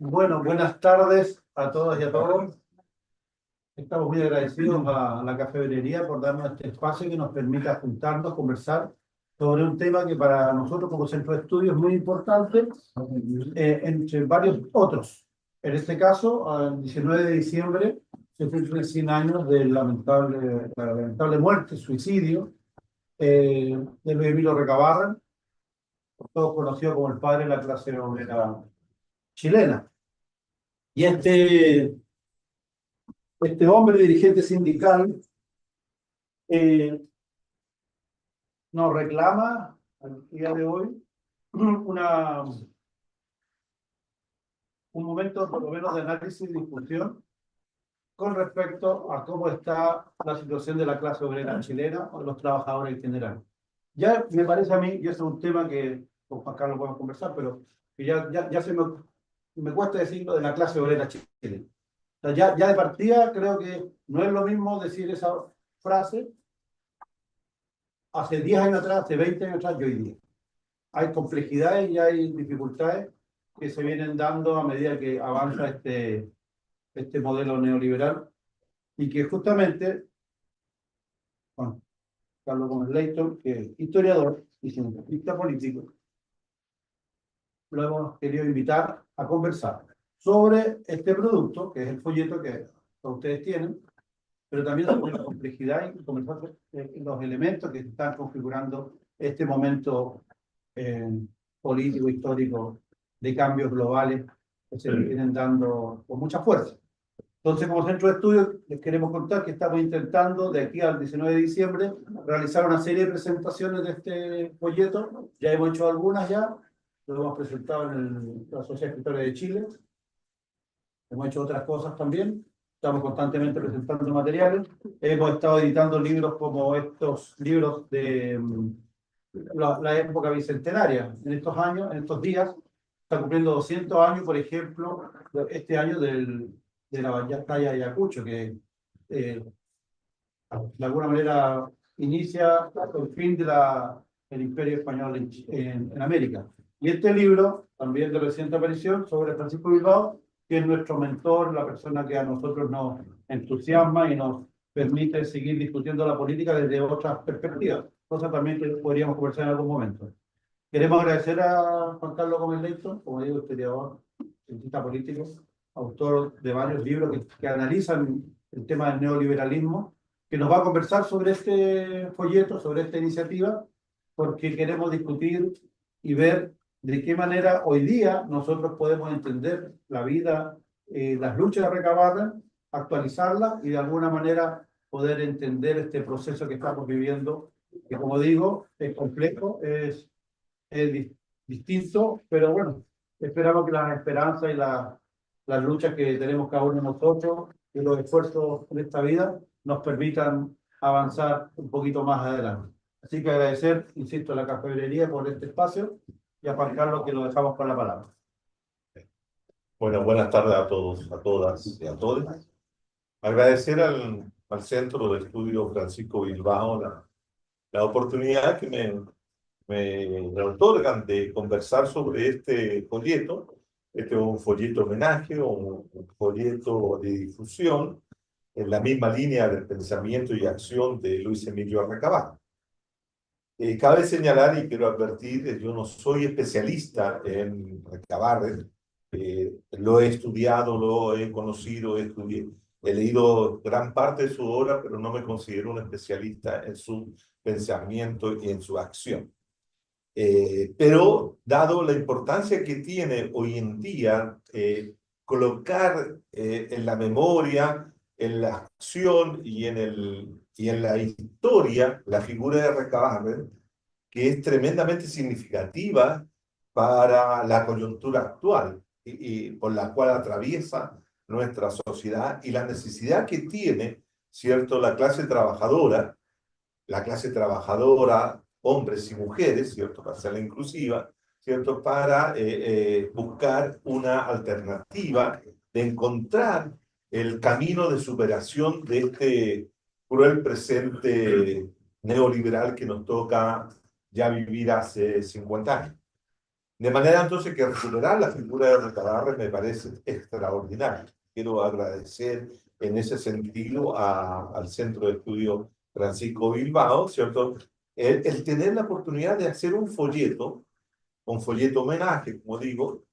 Bueno, buenas tardes a todas y a todos. Estamos muy agradecidos a la cafetería por darnos este espacio que nos permita juntarnos, conversar sobre un tema que para nosotros como centro de estudio es muy importante, entre varios otros. En este caso, el 19 de diciembre se cumplen 100 años de la lamentable muerte, suicidio, de Luis Emilio Recabarren, todo conocido como el padre de la clase obrera chilena. Y este hombre dirigente sindical eh, nos reclama al día de hoy una, un momento por lo menos de análisis y discusión con respecto a cómo está la situación de la clase obrera chilena o de los trabajadores en general. Ya me parece a mí, y ese es un tema que con Juan Carlos podemos conversar, pero que ya me cuesta decirlo de la clase obrera chilena. O sea, ya de partida creo que no es lo mismo decir esa frase hace 10 años atrás, hace 20 años atrás y hoy día. Hay complejidades y hay dificultades que se vienen dando a medida que avanza este modelo neoliberal y que justamente, Juan Carlos Gómez Leighton, que es historiador y cientista político, lo hemos querido invitar a conversar sobre este producto, que es el folleto que ustedes tienen, pero también sobre la complejidad y conversar sobre los elementos que están configurando este momento eh, político, histórico, de cambios globales que se vienen dando con mucha fuerza. Entonces, como centro de estudios, les queremos contar que estamos intentando, de aquí al 19 de diciembre, realizar una serie de presentaciones de este folleto. Ya hemos hecho algunas ya, lo hemos presentado en la Sociedad de Escritores de Chile, hemos hecho otras cosas también, estamos constantemente presentando materiales, hemos estado editando libros como estos libros de la época bicentenaria, en estos años, en estos días, está cumpliendo 200 años, por ejemplo, este año de la batalla de Ayacucho, que de alguna manera inicia el fin del Imperio Español en América. Y este libro, también de reciente aparición, sobre Francisco Bilbao, que es nuestro mentor, la persona que a nosotros nos entusiasma y nos permite seguir discutiendo la política desde otras perspectivas, cosa también que podríamos conversar en algún momento. Queremos agradecer a Juan Carlos Gómez Leighton, como digo, historiador, cientista político, autor de varios libros que analizan el tema del neoliberalismo, que nos va a conversar sobre este folleto, sobre esta iniciativa, porque queremos discutir y ver de qué manera hoy día nosotros podemos entender la vida, las luchas de Recabarren, actualizarlas y de alguna manera poder entender este proceso que estamos viviendo, que como digo, es complejo, es distinto, pero bueno, esperamos que las esperanzas y las luchas que tenemos cada uno de nosotros y los esfuerzos en esta vida nos permitan avanzar un poquito más adelante. Así que agradecer, insisto, a la cafetería por este espacio y a Juan Carlos que lo dejamos con la palabra. Bueno, buenas tardes a todos, a todas y a todos. Agradecer al Centro de Estudios Francisco Bilbao la oportunidad que me otorgan de conversar sobre este folleto. Este es un folleto homenaje o un folleto de difusión en la misma línea del pensamiento y acción de Luis Emilio Recabarren. Cabe señalar y quiero advertir, yo no soy especialista en Recabarren, lo he estudiado, lo he conocido, he leído gran parte de su obra, pero no me considero un especialista en su pensamiento y en su acción. Pero dado la importancia que tiene hoy en día colocar en la memoria, en la acción y en la historia la figura de Recabarren, que es tremendamente significativa para la coyuntura actual y por la cual atraviesa nuestra sociedad y la necesidad que tiene, ¿cierto?, la clase trabajadora, hombres y mujeres, ¿cierto?, para ser inclusiva, ¿cierto?, para buscar una alternativa, de encontrar el camino de superación de este cruel presente neoliberal que nos toca ya vivir hace 50 años. De manera entonces que recuperar la figura de Recabarren me parece extraordinario. Quiero agradecer en ese sentido al Centro de Estudio Francisco Bilbao, ¿cierto? El tener la oportunidad de hacer un folleto homenaje, como digo,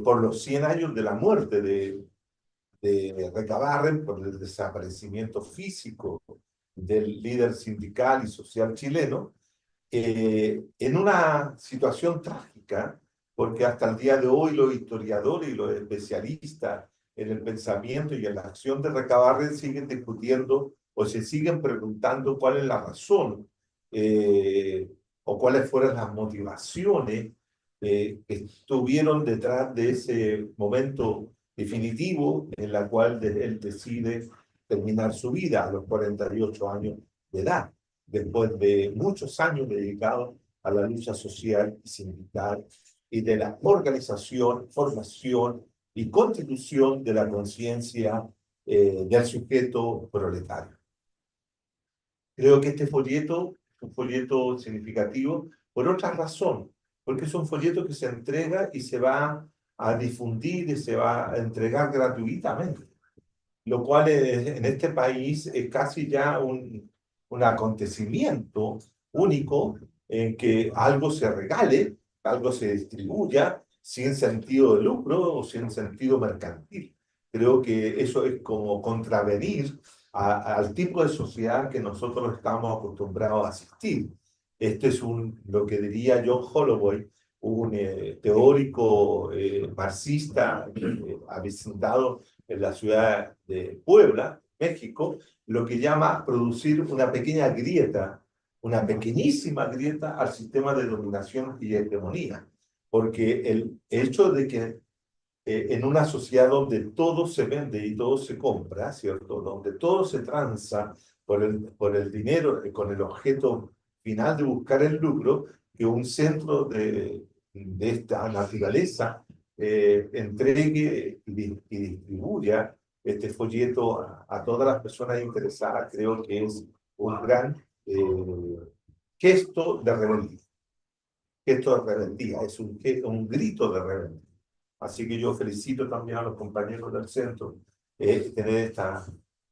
por los 100 años de la muerte de Recabarren, por el desaparecimiento físico del líder sindical y social chileno, en una situación trágica, porque hasta el día de hoy los historiadores y los especialistas en el pensamiento y en la acción de Recabarren siguen discutiendo o se siguen preguntando cuál es la razón o cuáles fueron las motivaciones que estuvieron detrás de ese momento definitivo en la cual él decide terminar su vida a los 48 años de edad, después de muchos años dedicados a la lucha social y sindical y de la organización, formación y constitución de la conciencia del sujeto proletario. Creo que este folleto es un folleto significativo por otra razón, porque es un folleto que se entrega y se va a difundir y se va a entregar gratuitamente, lo cual en este país es casi ya un acontecimiento único en que algo se regale, algo se distribuya sin sentido de lucro o sin sentido mercantil. Creo que eso es como contravenir al tipo de sociedad que nosotros estamos acostumbrados a asistir. Este es lo que diría John Holloway, un teórico marxista avecindado en la ciudad de Puebla, México, lo que llama producir una pequeña grieta, una pequeñísima grieta al sistema de dominación y hegemonía. Porque el hecho de que en una sociedad donde todo se vende y todo se compra, ¿cierto? Donde todo se transa por el dinero, con el objeto final de buscar el lucro, que un centro de esta naturaleza entregue y distribuya este folleto a todas las personas interesadas, creo que es un gran gesto de rebeldía. Gesto de rebeldía, es un grito de rebeldía. Así que yo felicito también a los compañeros del centro tener esta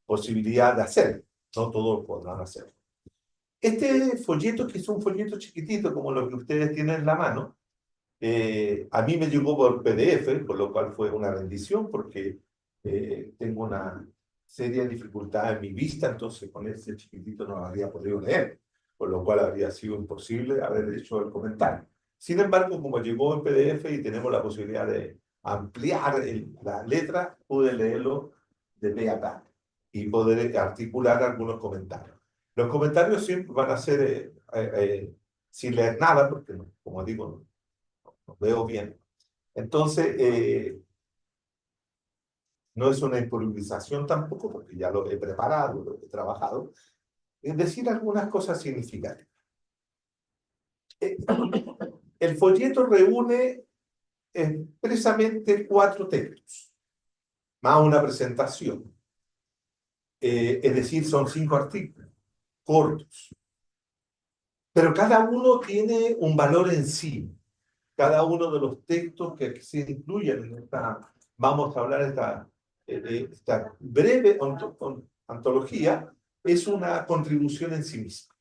posibilidad de hacer. No todos podrán hacer. Este folleto, que es un folleto chiquitito como lo que ustedes tienen en la mano, a mí me llegó por PDF, por lo cual fue una bendición, porque tengo una seria dificultad en mi vista, entonces con ese chiquitito no habría podido leer, por lo cual habría sido imposible haber hecho el comentario. Sin embargo, como llegó en PDF y tenemos la posibilidad de ampliar la letra, pude leerlo de pe a pa y poder articular algunos comentarios. Los comentarios siempre van a ser sin leer nada, porque, como digo, no veo bien. Entonces, no es una improvisación tampoco, porque ya lo he preparado, lo he trabajado, es decir algunas cosas significativas. El folleto reúne expresamente 4 textos, más una presentación. Es decir, son 5 artículos, cortos. Pero cada uno tiene un valor en sí. Cada uno de los textos que se incluyen en esta, vamos a hablar de esta breve antología, es una contribución en sí misma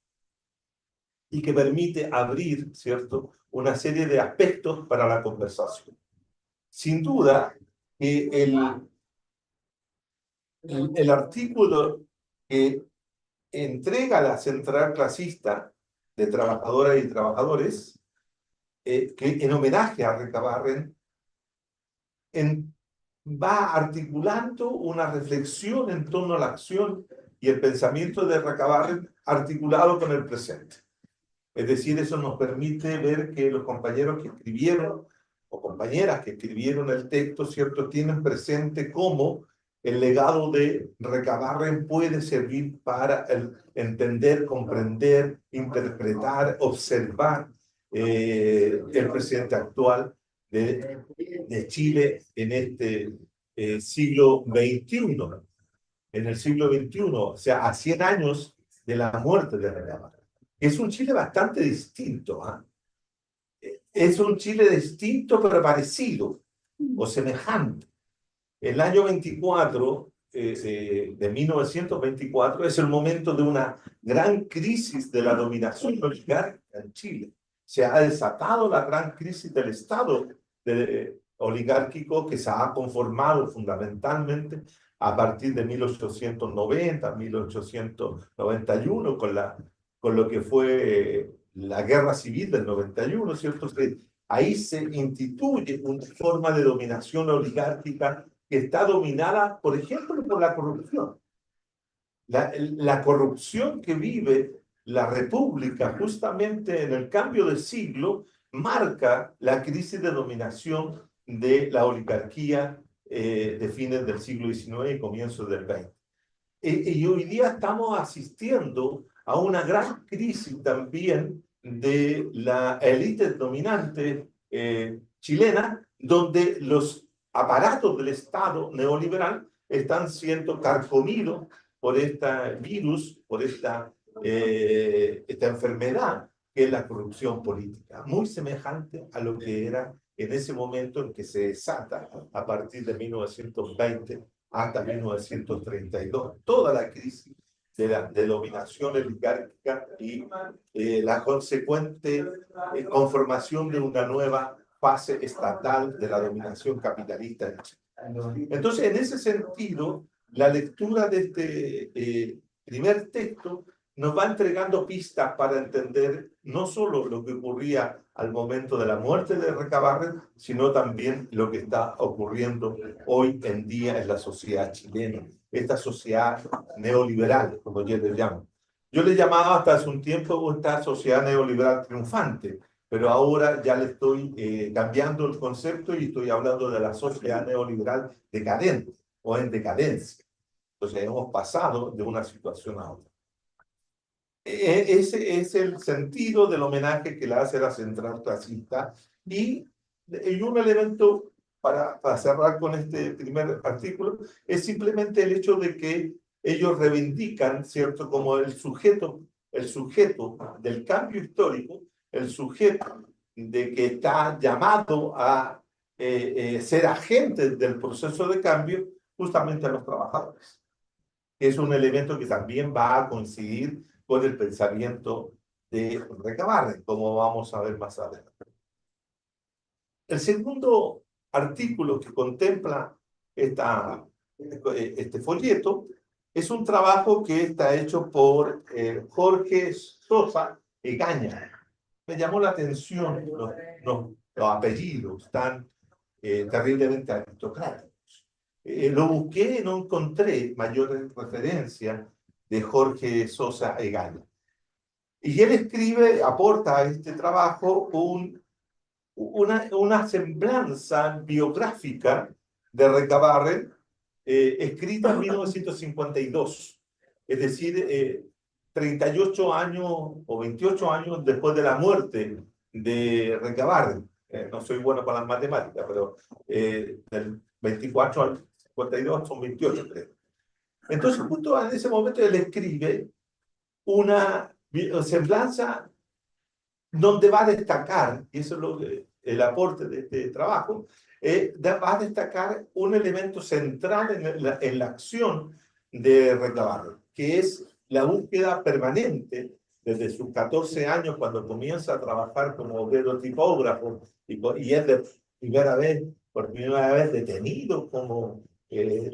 y que permite abrir, ¿cierto?, una serie de aspectos para la conversación. Sin duda, el artículo que entrega la central clasista de trabajadoras y trabajadores, que en homenaje a Recabarren, va articulando una reflexión en torno a la acción y el pensamiento de Recabarren articulado con el presente. Es decir, eso nos permite ver que los compañeros que escribieron o compañeras que escribieron el texto, ¿cierto?, tienen presente cómo el legado de Recabarren puede servir para entender, comprender, interpretar, observar el presente actual de Chile en este siglo XXI. En el siglo XXI, o sea, a 100 años de la muerte de Recabarren. Es un Chile bastante distinto. es un Chile distinto pero parecido o semejante. El año 24, de 1924, es el momento de una gran crisis de la dominación oligárquica en Chile. Se ha desatado la gran crisis del Estado oligárquico que se ha conformado fundamentalmente a partir de 1890, 1891, con lo que fue la guerra civil del 91, ¿cierto? Ahí se instituye una forma de dominación oligárquica que está dominada, por ejemplo, por la corrupción. La corrupción que vive la República justamente en el cambio de siglo marca la crisis de dominación de la oligarquía de fines del siglo XIX y comienzos del XX. Y hoy día estamos asistiendo a una gran crisis también de la élite dominante chilena, donde los aparatos del Estado neoliberal están siendo carcomidos por este virus, por esta enfermedad que es la corrupción política, muy semejante a lo que era en ese momento en que se desata a partir de 1920 hasta 1932, toda la crisis de dominación oligárquica y la consecuente conformación de una nueva fase estatal de la dominación capitalista en Chile. Entonces, en ese sentido, la lectura de este primer texto nos va entregando pistas para entender no solo lo que ocurría al momento de la muerte de Recabarren, sino también lo que está ocurriendo hoy en día en la sociedad chilena, esta sociedad neoliberal, como yo le llamo. Yo le llamaba hasta hace un tiempo esta sociedad neoliberal triunfante, pero ahora ya le estoy cambiando el concepto y estoy hablando de la sociedad neoliberal decadente o en decadencia. Entonces hemos pasado de una situación a otra. Ese es el sentido del homenaje que le hace la central clasista y un elemento para cerrar con este primer artículo es simplemente el hecho de que ellos reivindican, ¿cierto?, como el sujeto del cambio histórico, el sujeto de que está llamado a ser agente del proceso de cambio, justamente a los trabajadores. Es un elemento que también va a coincidir con el pensamiento de Recabarren, como vamos a ver más adelante. El segundo artículo que contempla este folleto es un trabajo que está hecho por Jorge Sosa Egaña. Me llamó la atención los apellidos tan terriblemente aristocráticos. Lo busqué y no encontré mayores referencias de Jorge Sosa Egaña. Y él escribe, aporta a este trabajo una semblanza biográfica de Recabarren, escrita en 1952, es decir, 38 años o 28 años después de la muerte de Recabarren. No soy bueno para las matemáticas, pero del 24 al 52 son 28, creo. Entonces, justo en ese momento él escribe una semblanza donde va a destacar, y eso es lo que, el aporte de este trabajo, va a destacar un elemento central en la acción de Recabarren, que es la búsqueda permanente desde sus 14 años, cuando comienza a trabajar como obrero tipógrafo, y es por primera vez detenido como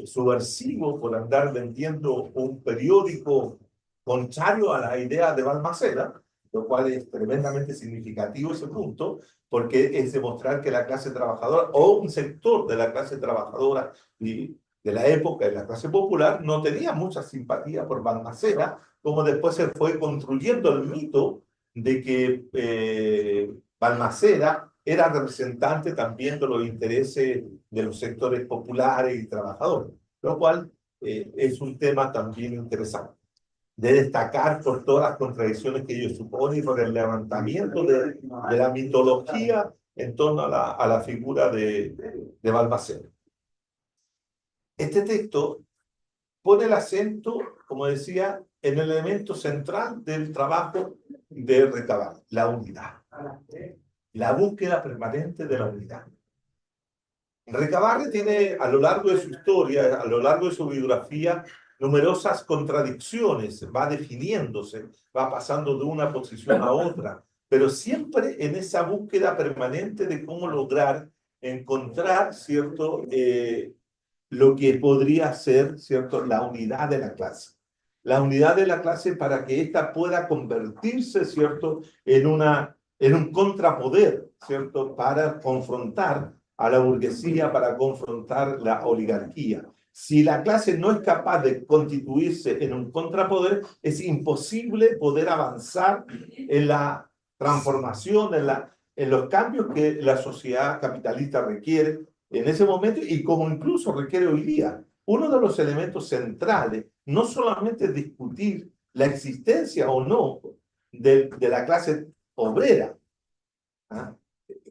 subversivo por andar vendiendo un periódico contrario a la idea de Balmaceda, lo cual es tremendamente significativo ese punto, porque es demostrar que la clase trabajadora o un sector de la clase trabajadora y de la época de la clase popular no tenía mucha simpatía por Balmaceda, como después se fue construyendo el mito de que Balmaceda era representante también de los intereses de los sectores populares y trabajadores, lo cual es un tema también interesante de destacar por todas las contradicciones que ellos suponen y por el levantamiento de la mitología en torno a la figura de Balmaceda. Este texto pone el acento, como decía, en el elemento central del trabajo de Recabarren, la unidad. la búsqueda permanente de la unidad. Recabarren tiene a lo largo de su historia, a lo largo de su biografía, numerosas contradicciones, va definiéndose, va pasando de una posición a otra, pero siempre en esa búsqueda permanente de cómo lograr encontrar, ¿cierto?, lo que podría ser, ¿cierto?, la unidad de la clase. La unidad de la clase para que ésta pueda convertirse, ¿cierto?, en un contrapoder, ¿cierto?, para confrontar a la burguesía, para confrontar la oligarquía. Si la clase no es capaz de constituirse en un contrapoder, es imposible poder avanzar en la transformación, en los cambios que la sociedad capitalista requiere en ese momento y como incluso requiere hoy día. Uno de los elementos centrales no solamente es discutir la existencia o no de la clase obrera, ¿ah?,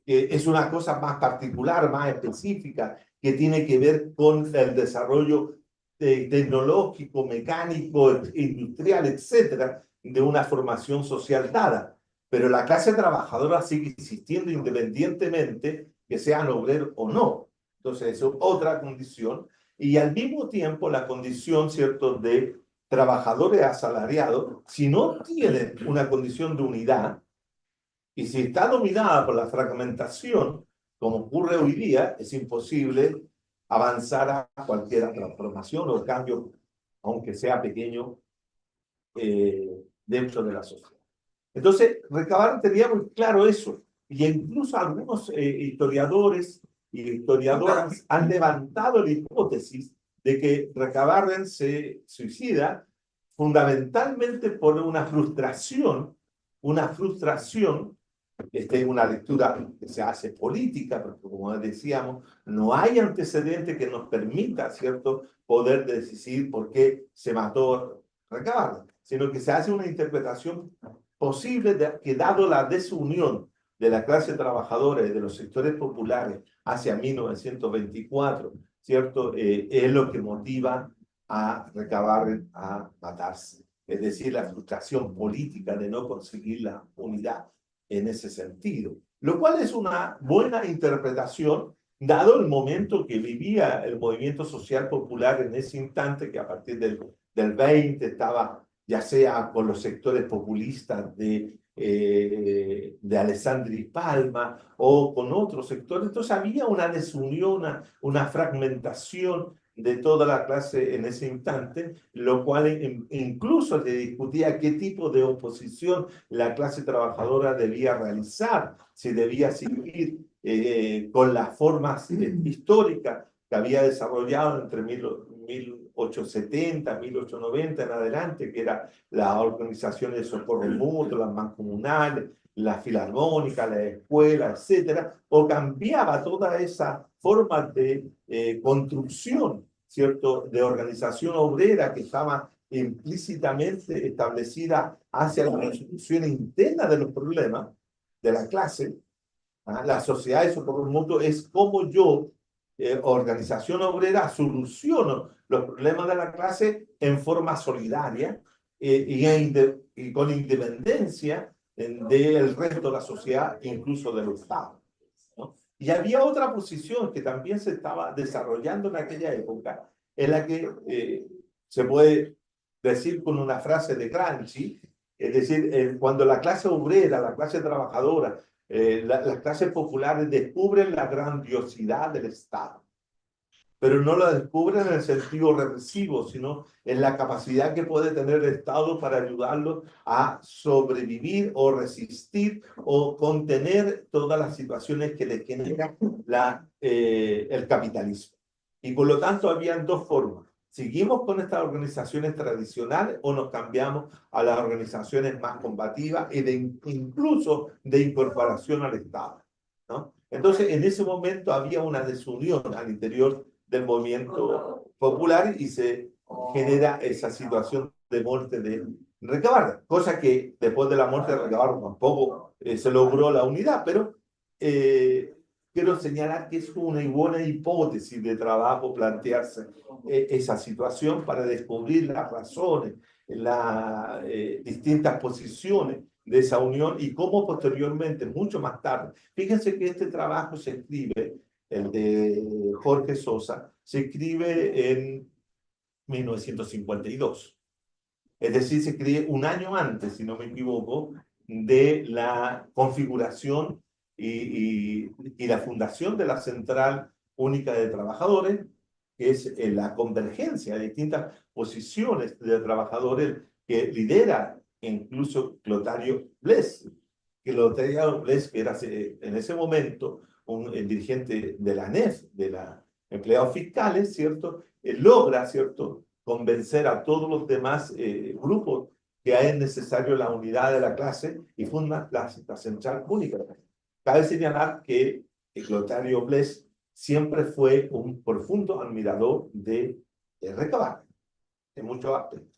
que es una cosa más particular, más específica, que tiene que ver con el desarrollo tecnológico, mecánico, industrial, etcétera, de una formación social dada. Pero la clase trabajadora sigue existiendo independientemente que sean obreros o no. Entonces, eso es otra condición. Y al mismo tiempo, la condición, ¿cierto?, de trabajadores asalariados, si no tienen una condición de unidad, y si está dominada por la fragmentación, como ocurre hoy día, es imposible avanzar a cualquier transformación o cambio, aunque sea pequeño, dentro de la sociedad. Entonces, Recabarren tenía muy claro eso, y incluso algunos historiadores y historiadoras han levantado la hipótesis de que Recabarren se suicida fundamentalmente por una frustración. Esta es una lectura que se hace política, porque como decíamos, no hay antecedente que nos permita, ¿cierto?, poder decidir por qué se mató Recabarren, sino que se hace una interpretación posible de que dado la desunión de la clase trabajadora y de los sectores populares hacia 1924, ¿cierto?, es lo que motiva a Recabarren a matarse. Es decir, la frustración política de no conseguir la unidad en ese sentido, lo cual es una buena interpretación dado el momento que vivía el movimiento social popular en ese instante, que a partir del 20 estaba ya sea con los sectores populistas de Alessandri Palma o con otros sectores. Entonces había una desunión, una fragmentación de toda la clase en ese instante, lo cual incluso se discutía qué tipo de oposición la clase trabajadora debía realizar, si debía seguir con las formas históricas que había desarrollado entre 1870, 1890 en adelante, que era las organizaciones de socorro mutuo, las mancomunales, las filarmónicas, las escuelas, etcétera, o cambiaba toda esa forma de construcción, ¿cierto?, de organización obrera que estaba implícitamente establecida hacia la resolución interna de los problemas de la clase. La sociedad de socorro mutuo es como yo, organización obrera, soluciono los problemas de la clase en forma solidaria y con independencia del resto de la sociedad, incluso del Estado, ¿no? Y había otra posición que también se estaba desarrollando en aquella época, en la que se puede decir con una frase de Gramsci, es decir, cuando la clase obrera, la clase trabajadora, las clases populares descubren la grandiosidad del Estado, pero no la descubren en el sentido represivo, sino en la capacidad que puede tener el Estado para ayudarlos a sobrevivir o resistir o contener todas las situaciones que les genera el capitalismo. Y por lo tanto, habían dos formas. ¿Seguimos con estas organizaciones tradicionales o nos cambiamos a las organizaciones más combativas y incluso de incorporación al Estado, ¿no? Entonces, en ese momento había una desunión al interior del movimiento popular y se genera esa situación de muerte de Recabarren, cosa que después de la muerte de Recabarren tampoco se logró la unidad, pero quiero señalar que es una buena hipótesis de trabajo plantearse esa situación para descubrir las razones, las distintas posiciones de esa unión y cómo posteriormente, mucho más tarde, fíjense que este trabajo se escribe, el de Jorge Sosa, se escribe en 1952. Es decir, se escribe un año antes, si no me equivoco, de la configuración y la fundación de la Central Única de Trabajadores, que es la convergencia de distintas posiciones de trabajadores que lidera incluso Clotario Blest, que Clotario Blest, que era en ese momento el dirigente de la ANEF, de la empleados fiscales, ¿cierto? Logra, ¿cierto?, convencer a todos los demás grupos que es necesario la unidad de la clase y funda la Central Única. Cabe señalar que Clotario Blest siempre fue un profundo admirador de Recabar, en muchos aspectos.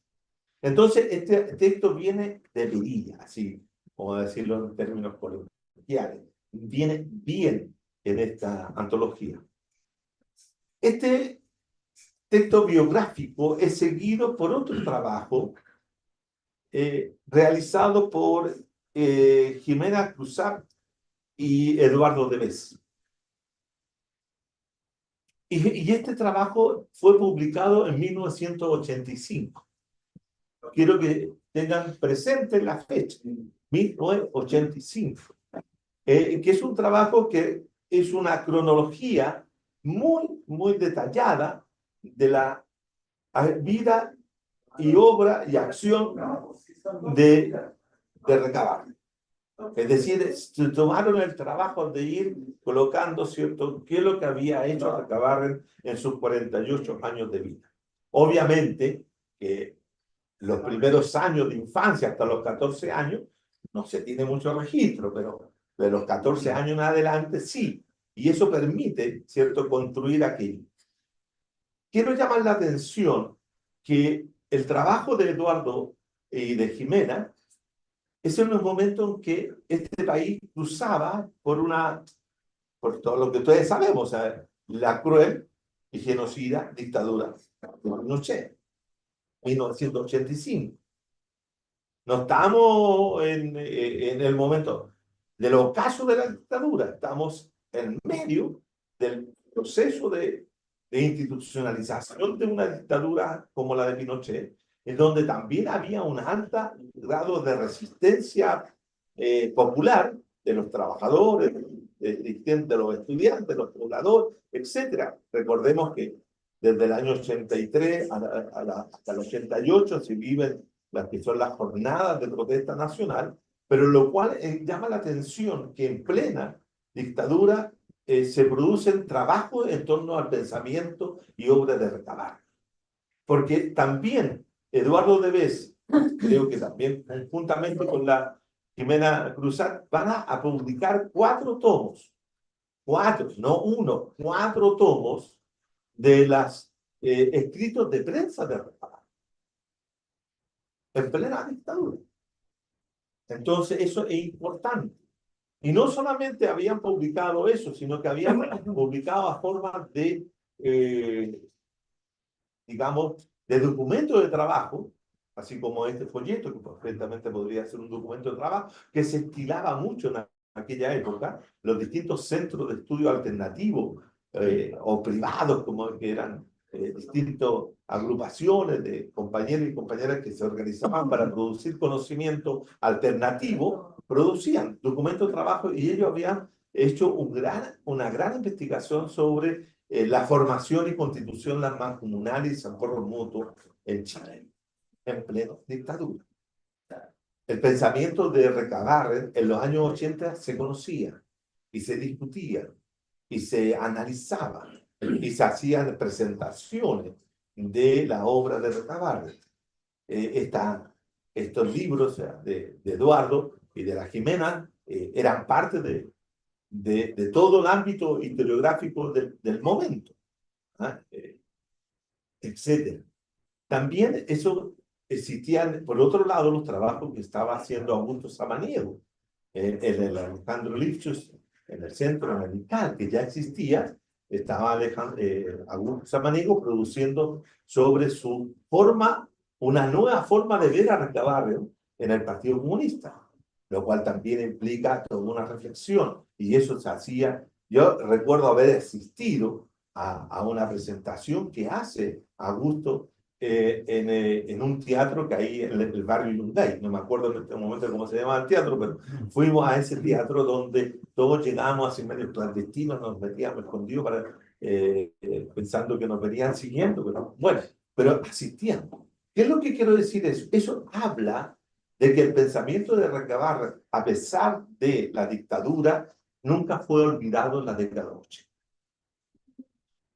Entonces, este texto viene de Virilla, así como decirlo en términos coloquiales, viene bien en esta antología. Este texto biográfico es seguido por otro trabajo realizado por Jimena Cruzat y Eduardo Debes. Y este trabajo fue publicado en 1985. Quiero que tengan presente la fecha, 1985, que es un trabajo que es una cronología muy detallada de la vida y obra y acción de Recabar. Es decir, se tomaron el trabajo de ir colocando, ¿cierto?, qué es lo que había hecho Recabarren en sus 48 años de vida. Obviamente que los primeros años de infancia hasta los 14 años no se tiene mucho registro, pero de los 14 años en adelante sí. Y eso permite, ¿cierto?, construir aquello. Quiero llamar la atención que el trabajo de Eduardo y de Jimena es en los momentos en que este país cruzaba por todo lo que ustedes sabemos, la cruel y genocida dictadura de Pinochet, 1985. No estamos en el momento del ocaso de la dictadura, estamos en medio del proceso de institucionalización de una dictadura como la de Pinochet, en donde también había un alto grado de resistencia popular de los trabajadores, de los estudiantes, de los pobladores, etc. Recordemos que desde el año 83 hasta el 88 se viven las que son las jornadas de protesta nacional, pero lo cual llama la atención que en plena dictadura se producen trabajos en torno al pensamiento y obra de Recabar. Porque también Eduardo Debes, creo que también conjuntamente con la Jimena Cruzat, van a publicar 4 tomos, 4, no 1, 4 tomos de los escritos de prensa de Recabar, en plena dictadura. Entonces, eso es importante. Y no solamente habían publicado eso, sino que habían publicado a forma de, digamos, de documento de trabajo, así como este folleto, que perfectamente podría ser un documento de trabajo, que se estilaba mucho en aquella época, los distintos centros de estudio alternativos o privados, como que eran distintas agrupaciones de compañeros y compañeras que se organizaban para producir conocimiento alternativo, producían documentos de trabajo y ellos habían hecho una gran investigación sobre la formación y constitución de las mancomunales y socorro mutuo en Chile, en plena dictadura. El pensamiento de Recabarren en los años 80 se conocía y se discutía y se analizaba y se hacían presentaciones de la obra de Recabarren. Estos libros de Eduardo y de la Jimena eran parte de todo el ámbito historiográfico del momento, etc. También eso existían, por otro lado, los trabajos que estaba haciendo Augusto Samaniego, en el Alejandro Lipschutz, en el Centro Americano, que ya existía. Estaba Augusto Samaniego produciendo sobre su forma, una nueva forma de ver a Recabarren en el Partido Comunista. lo cual también implica toda una reflexión, y eso se hacía. Yo recuerdo haber asistido a una presentación que hace Augusto en un teatro que hay en el barrio Yungay. No me acuerdo en este momento cómo se llama el teatro, pero fuimos a ese teatro donde todos llegamos así medio clandestinos, nos metíamos escondidos pensando que nos venían siguiendo, pero bueno, pero asistían. ¿Qué es lo que quiero decir? Eso habla de que el pensamiento de Recabarren, a pesar de la dictadura, nunca fue olvidado en la década 80.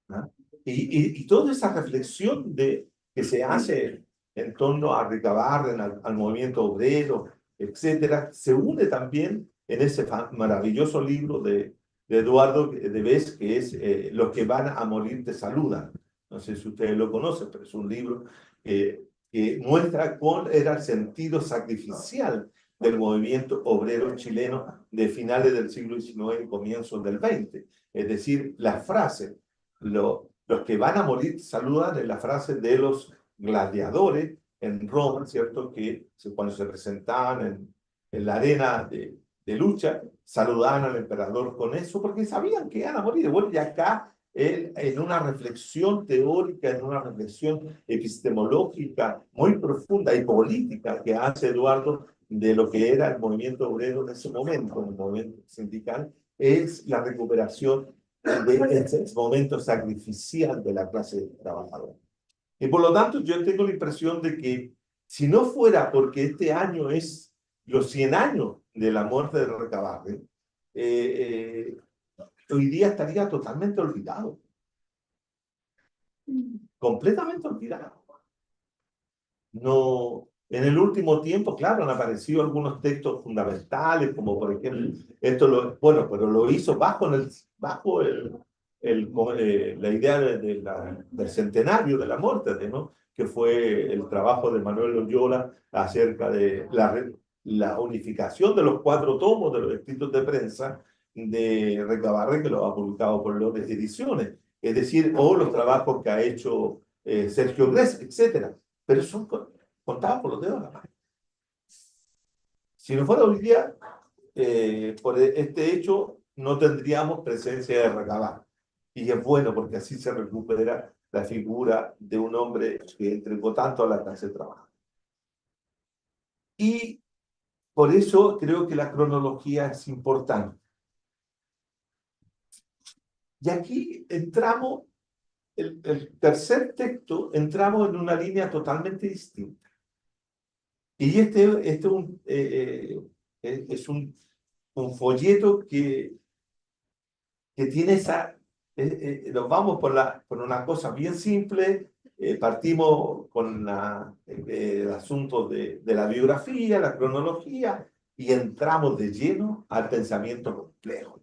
¿No? Y toda esa reflexión que se hace en torno a Recabarren, al movimiento obrero, etcétera, se une también en ese maravilloso libro de Eduardo de Bes, que es Los que van a morir te saludan. No sé si ustedes lo conocen, pero es un libro que muestra cuál era el sentido sacrificial del movimiento obrero chileno de finales del siglo XIX y comienzos del XX. Es decir, la frase, los que van a morir saludan, es la frase de los gladiadores en Roma, ¿cierto? Que cuando se presentaban en la arena de lucha, saludaban al emperador con eso porque sabían que iban a morir. Bueno, y acá él, en una reflexión teórica, en una reflexión epistemológica muy profunda y política que hace Eduardo de lo que era el movimiento obrero en ese momento, el movimiento sindical, es la recuperación de ese momento sacrificial de la clase trabajadora. Y por lo tanto, yo tengo la impresión de que si no fuera porque este año es los 100 años de la muerte de Recabarren, hoy día estaría totalmente olvidado. Completamente olvidado. No, en el último tiempo, claro, han aparecido algunos textos fundamentales, como por ejemplo, bueno, pero lo hizo bajo la idea del centenario de la muerte, ¿no? Que fue el trabajo de Manuel Loyola acerca de la unificación de los 4 tomos de los escritos de prensa de Recabarren, que lo ha publicado por Lores Ediciones, es decir, o los trabajos que ha hecho Sergio Gres, etcétera, pero son contados por los dedos de la mano. Si no fuera hoy día, por este hecho, no tendríamos presencia de Recabarren. Y es bueno porque así se recupera la figura de un hombre que entregó tanto a la clase de trabajo. Y por eso creo que la cronología es importante. Y aquí entramos, el tercer texto, entramos en una línea totalmente distinta. Y este es un folleto que tiene esa... nos vamos por una cosa bien simple. Partimos con el asunto de la biografía, la cronología, y entramos de lleno al pensamiento complejo.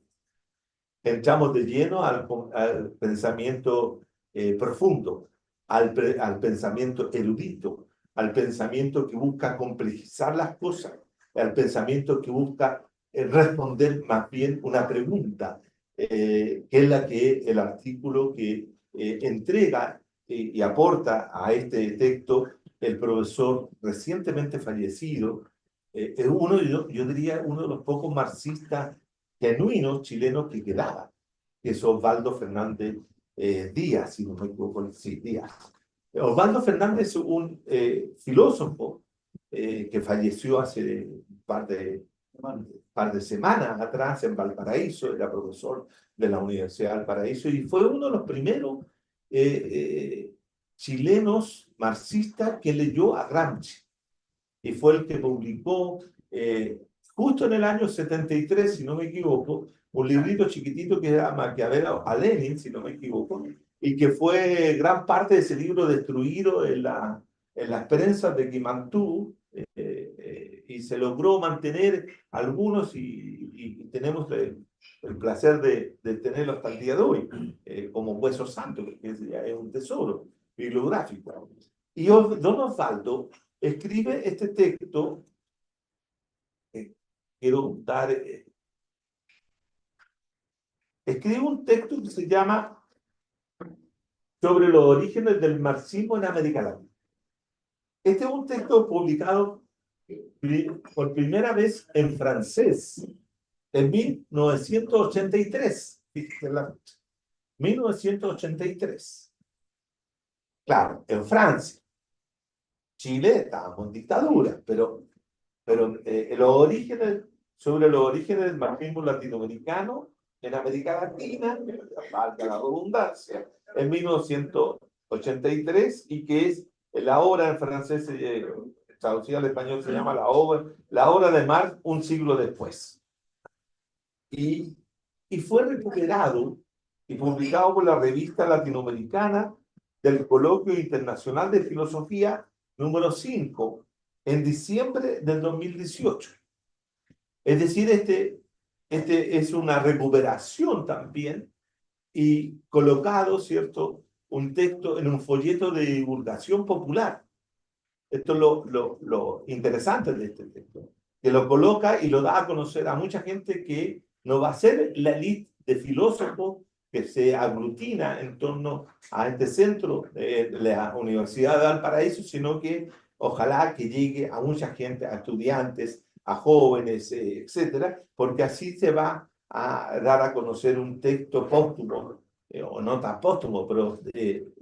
Entramos de lleno al pensamiento profundo, al pensamiento erudito, al pensamiento que busca complejizar las cosas, al pensamiento que busca responder más bien una pregunta, que es la que el artículo que entrega y aporta a este texto el profesor recientemente fallecido, es yo diría, uno de los pocos marxistas genuinos chilenos que quedaba, que es Osvaldo Fernández Díaz, si no me equivoco, sí, Díaz. Osvaldo Fernández es un filósofo que falleció hace un par de semanas atrás en Valparaíso, era profesor de la Universidad de Valparaíso y fue uno de los primeros chilenos marxistas que leyó a Gramsci y fue el que publicó justo en el año 73, si no me equivoco, un librito chiquitito que era Maquiavelo a Lenin, si no me equivoco, y que fue gran parte de ese libro destruido en las prensas de Quimantú, y se logró mantener algunos y tenemos el placer de tenerlo hasta el día de hoy, como Hueso Santo, que es un tesoro bibliográfico. Y don Osvaldo escribe este texto, quiero dar, escribe un texto que se llama Sobre los orígenes del marxismo en América Latina. Este es un texto publicado por primera vez en francés, en 1983. Fíjate la fecha, 1983. Claro, en Francia. Chile estábamos en dictadura, pero sobre los orígenes del marxismo latinoamericano en América Latina, valga la redundancia, en 1983, y que es la obra en francés, traducida al español, se llama la obra de Marx un siglo después. Y, y fue recuperado y publicado por la revista latinoamericana del Coloquio Internacional de Filosofía número 5 en diciembre del 2018. Es decir, este es una recuperación también y colocado, ¿cierto?, un texto en un folleto de divulgación popular. Esto es lo interesante de este texto, que lo coloca y lo da a conocer a mucha gente que no va a ser la élite de filósofos que se aglutina en torno a este centro de la Universidad de Valparaíso, sino que ojalá que llegue a mucha gente, a estudiantes, a jóvenes, etcétera, porque así se va a dar a conocer un texto póstumo, o no tan póstumo, pero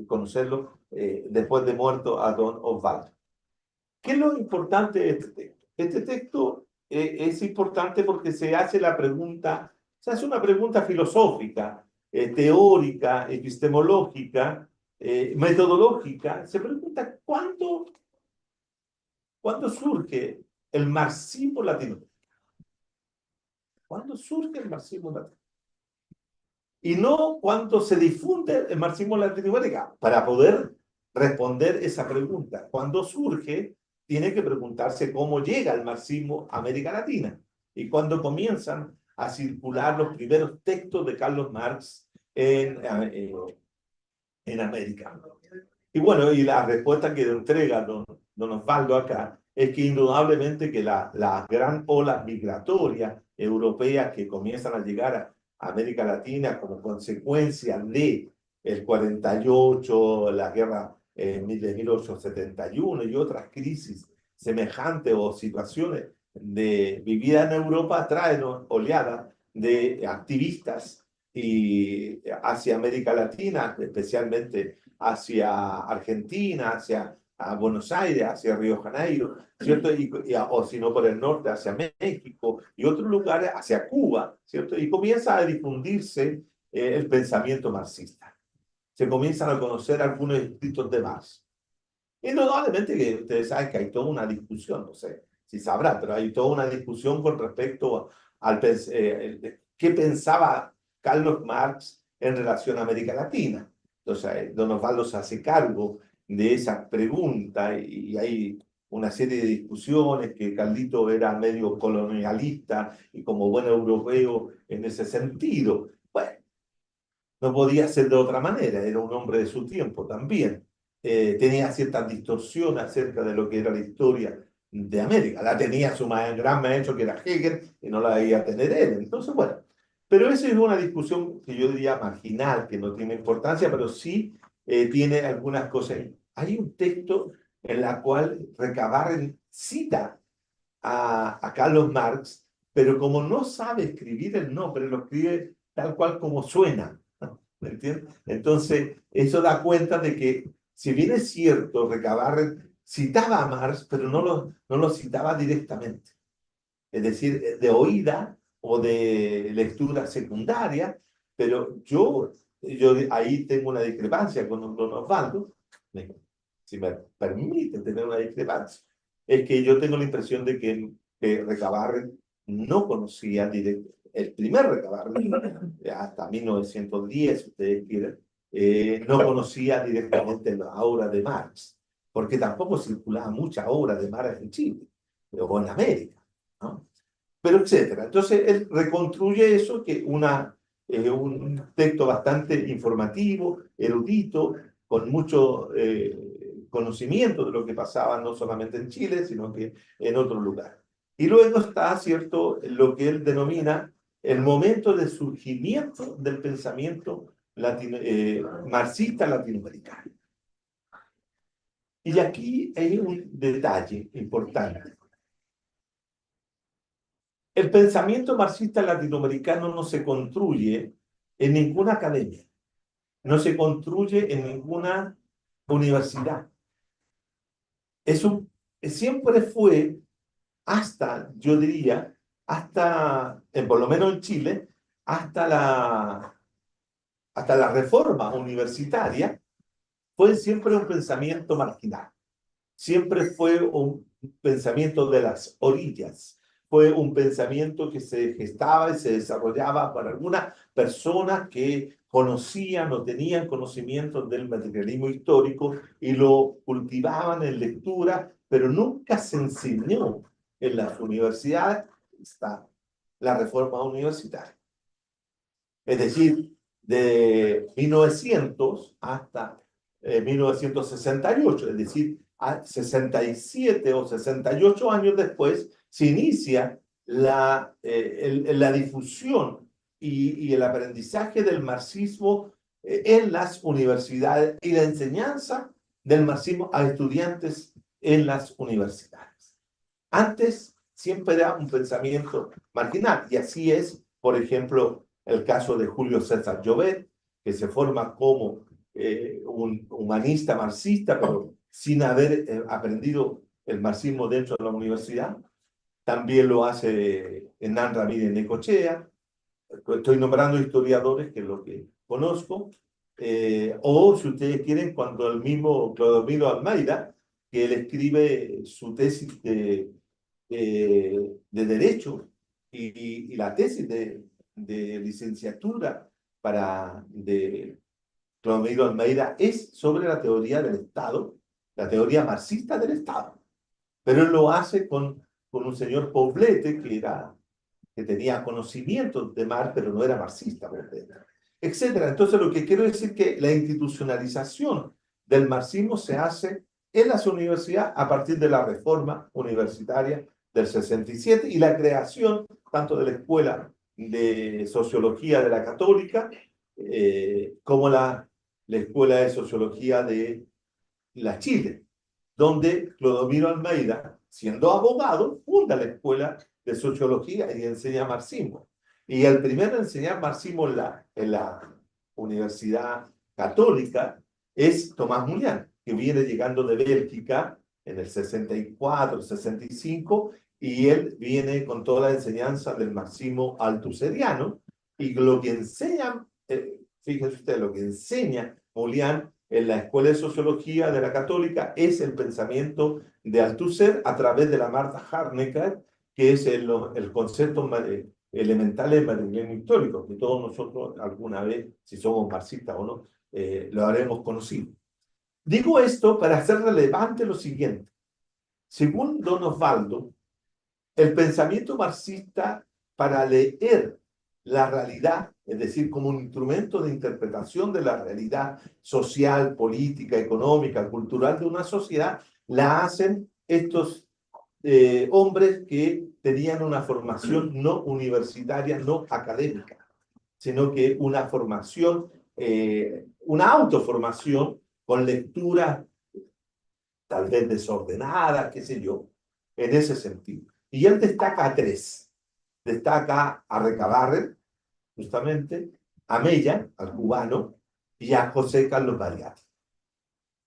conocerlo después de muerto a don Osvaldo. ¿Qué es lo importante de este texto? Este texto es importante porque se hace la pregunta, se hace una pregunta filosófica, teórica, epistemológica, metodológica. Se pregunta ¿cuándo surge el marxismo latinoamericano? ¿Cuándo surge el marxismo latinoamericano? Y no cuándo se difunde el marxismo latinoamericano. Para poder responder esa pregunta, ¿cuándo surge? Tiene que preguntarse cómo llega el marxismo a América Latina y cuándo comienzan a circular los primeros textos de Carlos Marx en América. Y bueno, y la respuesta que entrega don Osvaldo acá es que indudablemente que las gran olas migratorias europeas que comienzan a llegar a América Latina como consecuencia de el 48, la guerra de 1871 y otras crisis semejantes o situaciones de vividas en Europa traen oleadas de activistas y hacia América Latina, especialmente hacia Argentina, hacia Buenos Aires, hacia Río de Janeiro, ¿cierto? O si no por el norte, hacia México y otros lugares, hacia Cuba, ¿cierto? Y comienza a difundirse el pensamiento marxista. Se comienzan a conocer algunos escritos de Marx. Indudablemente que ustedes saben que hay toda una discusión, no sé si sabrán, pero hay toda una discusión con respecto al qué pensaba Carlos Marx en relación a América Latina. Entonces, don Osvaldo se hace cargo de esa pregunta y hay una serie de discusiones que Carlito era medio colonialista y como buen europeo en ese sentido. Bueno, no podía ser de otra manera, era un hombre de su tiempo también. Tenía ciertas distorsiones acerca de lo que era la historia de América. La tenía su gran maestro que era Hegel y no la debía tener él. Entonces, bueno, pero esa es una discusión que yo diría marginal, que no tiene importancia, pero sí tiene algunas cosas. Hay un texto en la cual Recabarren cita a Carlos Marx, pero como no sabe escribir el nombre, lo escribe tal cual como suena. ¿Me entiendes? Entonces, eso da cuenta de que, si bien es cierto, Recabarren citaba a Marx, pero no lo citaba directamente. Es decir, de oída o de lectura secundaria, pero yo ahí tengo una discrepancia con don Osvaldo, si me permite tener una discrepancia, es que yo tengo la impresión de que Recabarren no conocía directamente, el primer Recabarren, hasta 1910, si ustedes quieren, no conocía directamente la obra de Marx, porque tampoco circulaba mucha obra de Marx en Chile, o en América, ¿no? Pero etcétera. Entonces él reconstruye eso, que un texto bastante informativo, erudito, con mucho conocimiento de lo que pasaba no solamente en Chile, sino que en otros lugares. Y luego está, ¿cierto?, lo que él denomina el momento de surgimiento del pensamiento marxista latinoamericano. Y aquí hay un detalle importante. El pensamiento marxista latinoamericano no se construye en ninguna academia, no se construye en ninguna universidad. Siempre fue hasta, yo diría, hasta, por lo menos en Chile, hasta la reforma universitaria, fue siempre un pensamiento marginal. Siempre fue un pensamiento de las orillas. Fue un pensamiento que se gestaba y se desarrollaba para algunas personas que conocían o tenían conocimientos del materialismo histórico y lo cultivaban en lectura, pero nunca se enseñó en las universidades. Está la reforma universitaria. Es decir, de 1900 hasta 1968, es decir, a 67 o 68 años después, se inicia la difusión y el aprendizaje del marxismo en las universidades y la enseñanza del marxismo a estudiantes en las universidades. Antes siempre era un pensamiento marginal, y así es, por ejemplo, el caso de Julio César Llobet, que se forma como un humanista marxista, pero sin haber aprendido el marxismo dentro de la universidad. También lo hace Hernán Ramírez Necochea. Estoy nombrando historiadores, que es lo que conozco. O, si ustedes quieren, cuando el mismo Clodomiro Almeida, que él escribe su tesis de Derecho y la tesis de licenciatura de Clodomiro Almeida es sobre la teoría del Estado, la teoría marxista del Estado. Pero él lo hace con un señor Poblete, que tenía conocimientos de Marx, pero no era marxista, etcétera. Entonces, lo que quiero decir es que la institucionalización del marxismo se hace en las universidades a partir de la reforma universitaria del 67 y la creación tanto de la Escuela de Sociología de la Católica como la Escuela de Sociología de la Chile, donde Clodomiro Almeida, siendo abogado, funda la Escuela de Sociología y enseña marxismo. Y el primero en enseñar marxismo en la Universidad Católica es Tomás Julián, que viene llegando de Bélgica en el 64, 65, y él viene con toda la enseñanza del marxismo altuseriano, y lo que enseña, fíjese usted, lo que enseña Julián en la Escuela de Sociología de la Católica es el pensamiento de Althusser a través de la Martha Harnecker, que es el concepto elemental del materialismo histórico, que todos nosotros alguna vez, si somos marxistas o no, lo habremos conocido. Digo esto para hacer relevante lo siguiente. Según Don Osvaldo, el pensamiento marxista, para leer la realidad, es decir, como un instrumento de interpretación de la realidad social, política, económica, cultural de una sociedad, la hacen estos hombres que tenían una formación no universitaria, no académica, sino que una formación, una autoformación con lectura tal vez desordenada, qué sé yo, en ese sentido. Y él destaca a tres. Destaca a Recabarren, justamente, a Mella, al cubano, y a José Carlos Mariatti.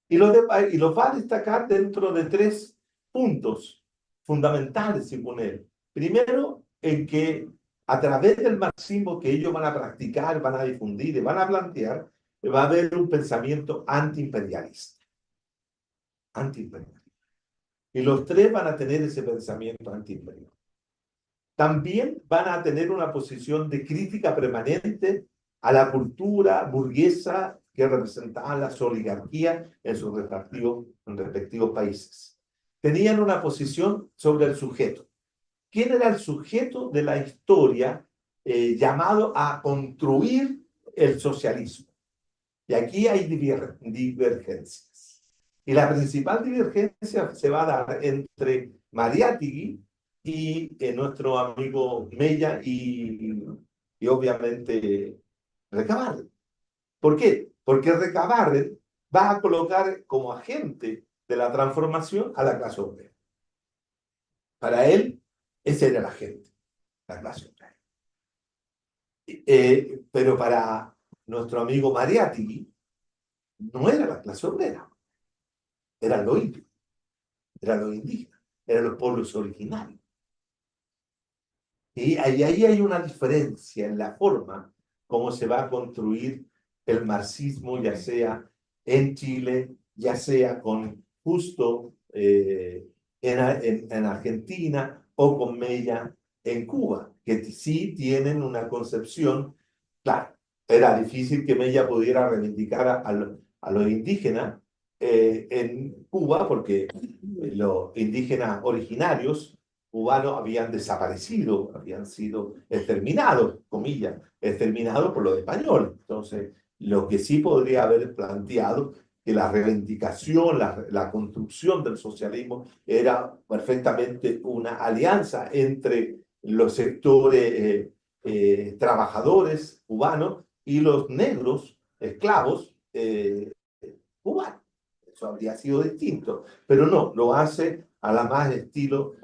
Y los va a destacar dentro de tres puntos fundamentales, según él. Primero, en que a través del marxismo que ellos van a practicar, van a difundir y van a plantear, va a haber un pensamiento antiimperialista. Antiimperialista. Y los tres van a tener ese pensamiento antiimperialista. También van a tener una posición de crítica permanente a la cultura burguesa que representaban las oligarquías en sus respectivos países. Tenían una posición sobre el sujeto. ¿Quién era el sujeto de la historia llamado a construir el socialismo? Y aquí hay divergencias. Y la principal divergencia se va a dar entre Mariátegui y nuestro amigo Mella y obviamente Recabarren. ¿Por qué? Porque Recabarren va a colocar como agente de la transformación a la clase obrera. Para él, ese era el agente. la clase obrera. Pero para nuestro amigo Mariátegui, no era la clase obrera, eran los indios, eran los indígenas, eran los pueblos originarios. Y ahí hay una diferencia en la forma como se va a construir el marxismo, ya sea en Chile, ya sea con Justo en Argentina o con Mella en Cuba, que sí tienen una concepción, claro, era difícil que Mella pudiera reivindicar a los indígenas en Cuba, porque los indígenas originarios cubanos habían desaparecido, habían sido exterminados, comillas, exterminados por los españoles. Entonces, lo que sí podría haber planteado que la reivindicación, la construcción del socialismo era perfectamente una alianza entre los sectores trabajadores cubanos y los negros esclavos cubanos. Eso habría sido distinto, pero no, lo hace a la más estilo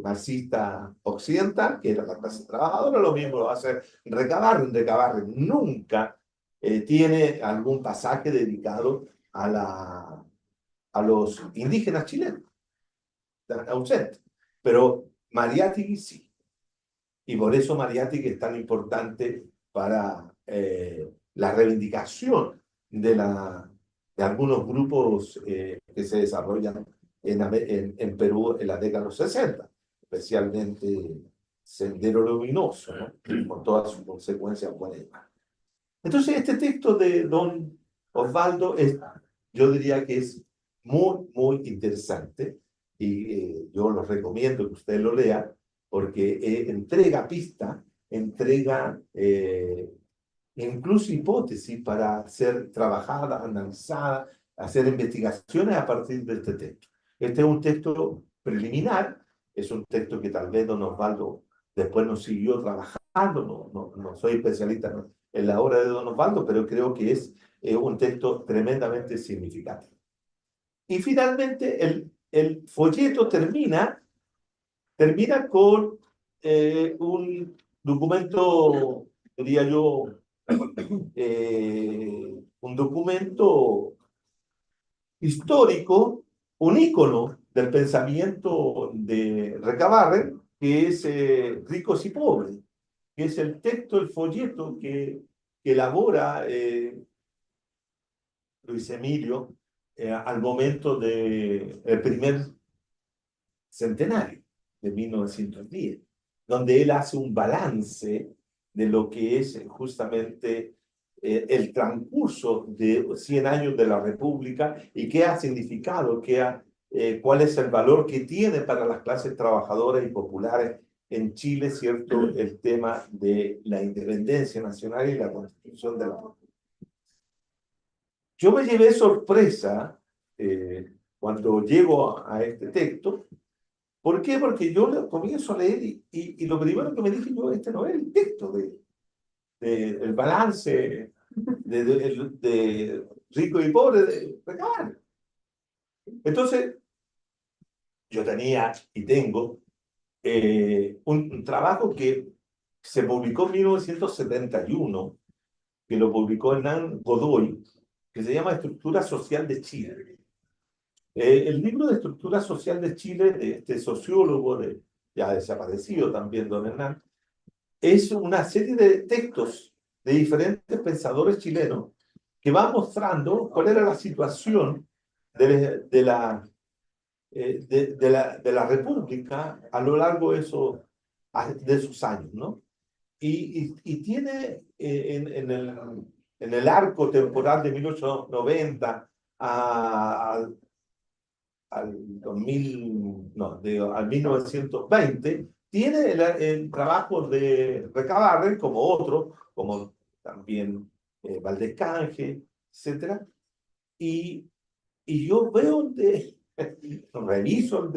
marxista occidental, que era la clase trabajadora. Lo mismo lo hace Recabarren. Recabarren nunca tiene algún pasaje dedicado a los indígenas chilenos, ausente, pero Mariátegui sí, y por eso Mariátegui es tan importante para la reivindicación de algunos grupos que se desarrollan en Perú en la década de los 60, especialmente Sendero Luminoso, ¿no? Con todas sus consecuencias buenas y malas. Entonces, este texto de don Osvaldo yo diría que es muy, muy interesante, y yo lo recomiendo que usted lo lea, porque entrega pista, entrega incluso hipótesis para ser trabajada, analizada, hacer investigaciones a partir de este texto. Este es un texto preliminar, es un texto que tal vez don Osvaldo después nos siguió trabajando, no soy especialista en la obra de don Osvaldo, pero creo que es un texto tremendamente significativo. Y finalmente el folleto termina con un documento, diría yo, un documento histórico, un ícono del pensamiento de Recabarren, que es Ricos y Pobres, que es el texto, el folleto que elabora Luis Emilio al momento del primer centenario de 1910, donde él hace un balance de lo que es justamente el transcurso de 100 años de la República y qué ha significado, cuál es el valor que tiene para las clases trabajadoras y populares en Chile, ¿cierto? El tema de la independencia nacional y la constitución de la República. Yo me llevé sorpresa cuando llego a este texto. ¿Por qué? Porque yo lo comienzo a leer y lo primero que me dije yo, este no es el texto el balance de rico y pobre de Recabarren. Entonces, yo tenía y tengo un trabajo que se publicó en 1971, que lo publicó Hernán Godoy, que se llama Estructura Social de Chile. El libro de Estructura Social de Chile, de este sociólogo ya desaparecido también, don Hernán, es una serie de textos de diferentes pensadores chilenos que van mostrando cuál era la situación de la República a lo largo de esos años, ¿no? Y tiene en el arco temporal de 1890 al 2000, no, al 1920, tiene el trabajo de Recabarren como otro, como también Valdés Canje, etc. Y yo veo reviso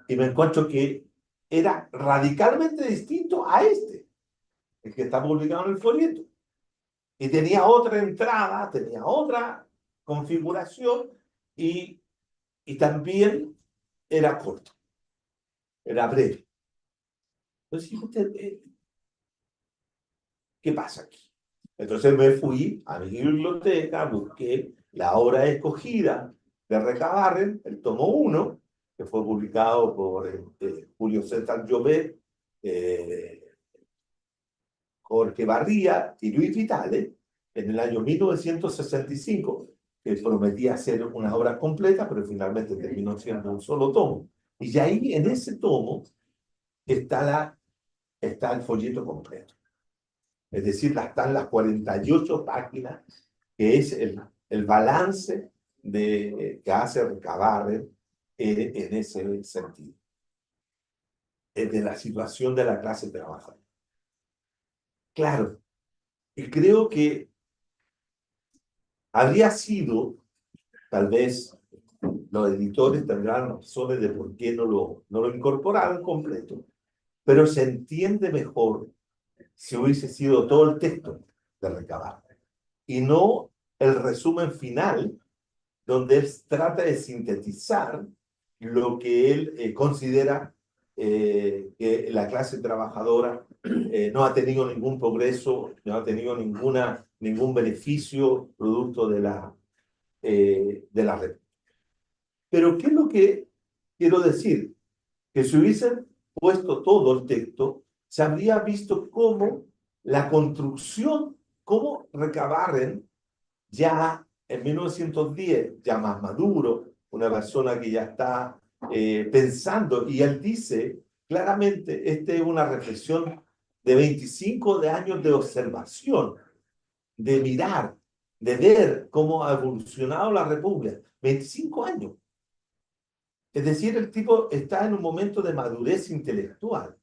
y me encuentro que era radicalmente distinto a el que está publicado en el folleto. Y tenía otra entrada, tenía otra configuración y también era corto, era breve. Entonces, ¿qué pasa aquí? Entonces me fui a mi biblioteca, busqué la obra escogida de Recabarren, el tomo 1, que fue publicado por Julio César Llobet, Jorge Barría y Luis Vitale, en el año 1965, que prometía hacer una obra completa, pero finalmente terminó siendo un solo tomo. Y ahí, en ese tomo, está el folleto completo. Es decir, están las 48 páginas, que es el balance que hace Recabarren en ese sentido, de la situación de la clase trabajadora. Claro, y creo que habría sido, tal vez los editores tendrán razones de por qué no lo incorporaron completo, pero se entiende mejor si hubiese sido todo el texto de Recabarren y no el resumen final, donde él trata de sintetizar lo que él considera que la clase trabajadora no ha tenido ningún progreso, no ha tenido ningún beneficio producto de la red. Pero ¿qué es lo que quiero decir? Que si hubiesen puesto todo el texto, se habría visto cómo la construcción, cómo Recabarren ya en 1910, ya más maduro, una persona que ya está pensando, y él dice claramente, esta es una reflexión de 25 años de observación, de mirar, de ver cómo ha evolucionado la República. 25 años. Es decir, el tipo está en un momento de madurez intelectual.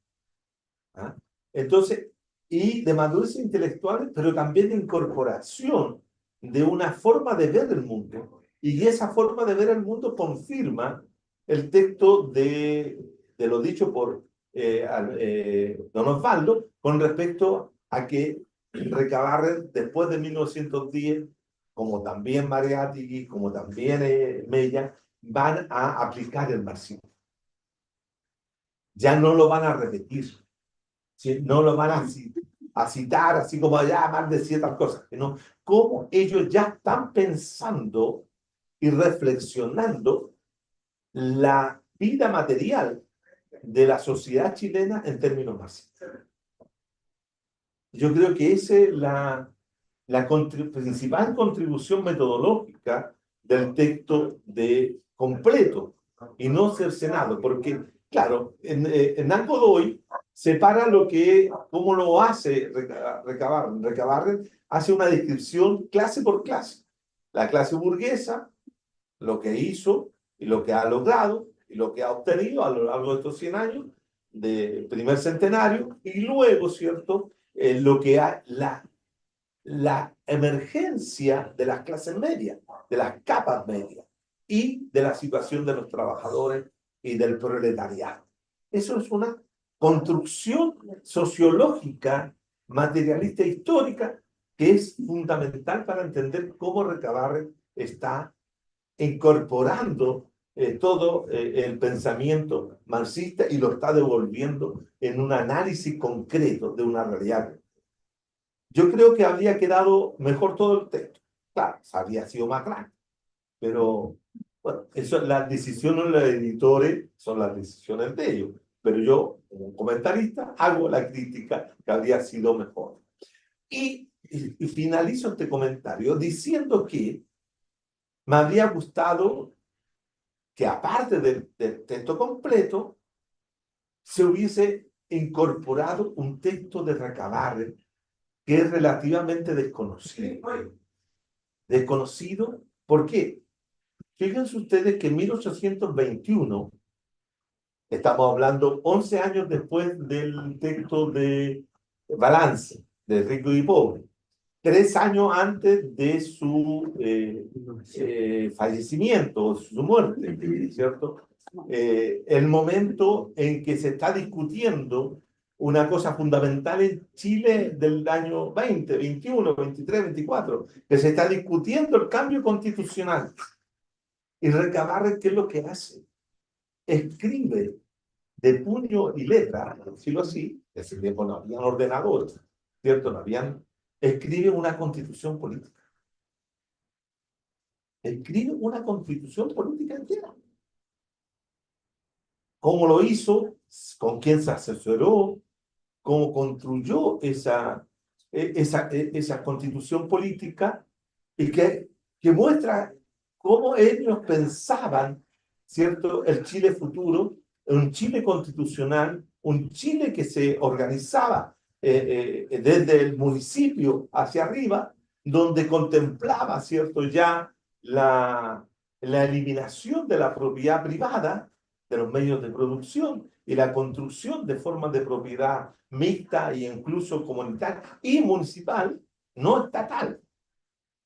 ¿Ah? Entonces, y de madurez intelectual, pero también de incorporación de una forma de ver el mundo. Y esa forma de ver el mundo confirma el texto de lo dicho por don Osvaldo con respecto a que Recabarren, después de 1910, como también Mariátegui, como también Mella, van a aplicar el marxismo. Ya no lo van a repetir. ¿Sí? No lo van a citar así como ya más de ciertas cosas, sino cómo ellos ya están pensando y reflexionando la vida material de la sociedad chilena en términos marxistas. Yo creo que esa es la principal contribución metodológica del texto completo y no cercenado, porque, claro, en Godoy separa cómo lo hace Recabarren. Recabarren hace una descripción clase por clase. La clase burguesa, lo que hizo y lo que ha logrado y lo que ha obtenido a lo largo de estos 100 años de primer centenario, y luego, ¿cierto?, lo que ha la emergencia de las clases medias, de las capas medias y de la situación de los trabajadores y del proletariado. Eso es una construcción sociológica, materialista e histórica que es fundamental para entender cómo Recabarren está incorporando todo el pensamiento marxista y lo está devolviendo en un análisis concreto de una realidad. Yo creo que habría quedado mejor todo el texto. Claro, habría sido más grande. Pero, bueno, las decisiones de los editores son las decisiones de ellos. Pero yo, como comentarista, hago la crítica que habría sido mejor. Y finalizo este comentario diciendo que me habría gustado que, aparte del texto completo, se hubiese incorporado un texto de Recabarren que es relativamente desconocido. Desconocido, ¿por qué? Fíjense ustedes que en 1821, estamos hablando 11 años después del texto de Balance, de Rico y Pobre, 3 años antes de su fallecimiento, su muerte, ¿cierto? El momento en que se está discutiendo una cosa fundamental en Chile del año 20, 21, 23, 24, que se está discutiendo el cambio constitucional. Y Recabarren, ¿qué es lo que hace? Escribe de puño y letra, por decirlo así, en ese tiempo no habían ordenadores, ¿cierto? No habían, escriben una constitución política. Escriben una constitución política entera. ¿Cómo lo hizo? ¿Con quién se asesoró? ¿Cómo construyó esa constitución política? Y que muestra cómo ellos pensaban, ¿cierto?, el Chile futuro, un Chile constitucional, un Chile que se organizaba desde el municipio hacia arriba, donde contemplaba, ¿cierto?, ya la eliminación de la propiedad privada, de los medios de producción y la construcción de formas de propiedad mixta e incluso comunitaria y municipal, no estatal.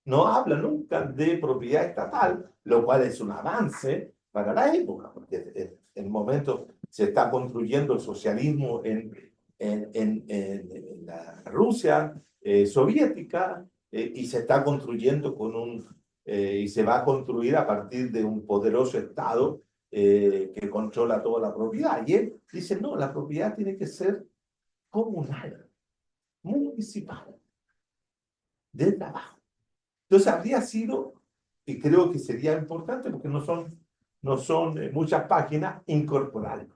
No habla nunca de propiedad estatal, lo cual es un avance para la época, porque en el momento se está construyendo el socialismo en la Rusia soviética y se está construyendo y se va a construir a partir de un poderoso Estado que controla toda la propiedad. Y él dice, no, la propiedad tiene que ser comunal, municipal, desde abajo. Entonces habría sido, y creo que sería importante, porque no son muchas páginas, incorporarlo.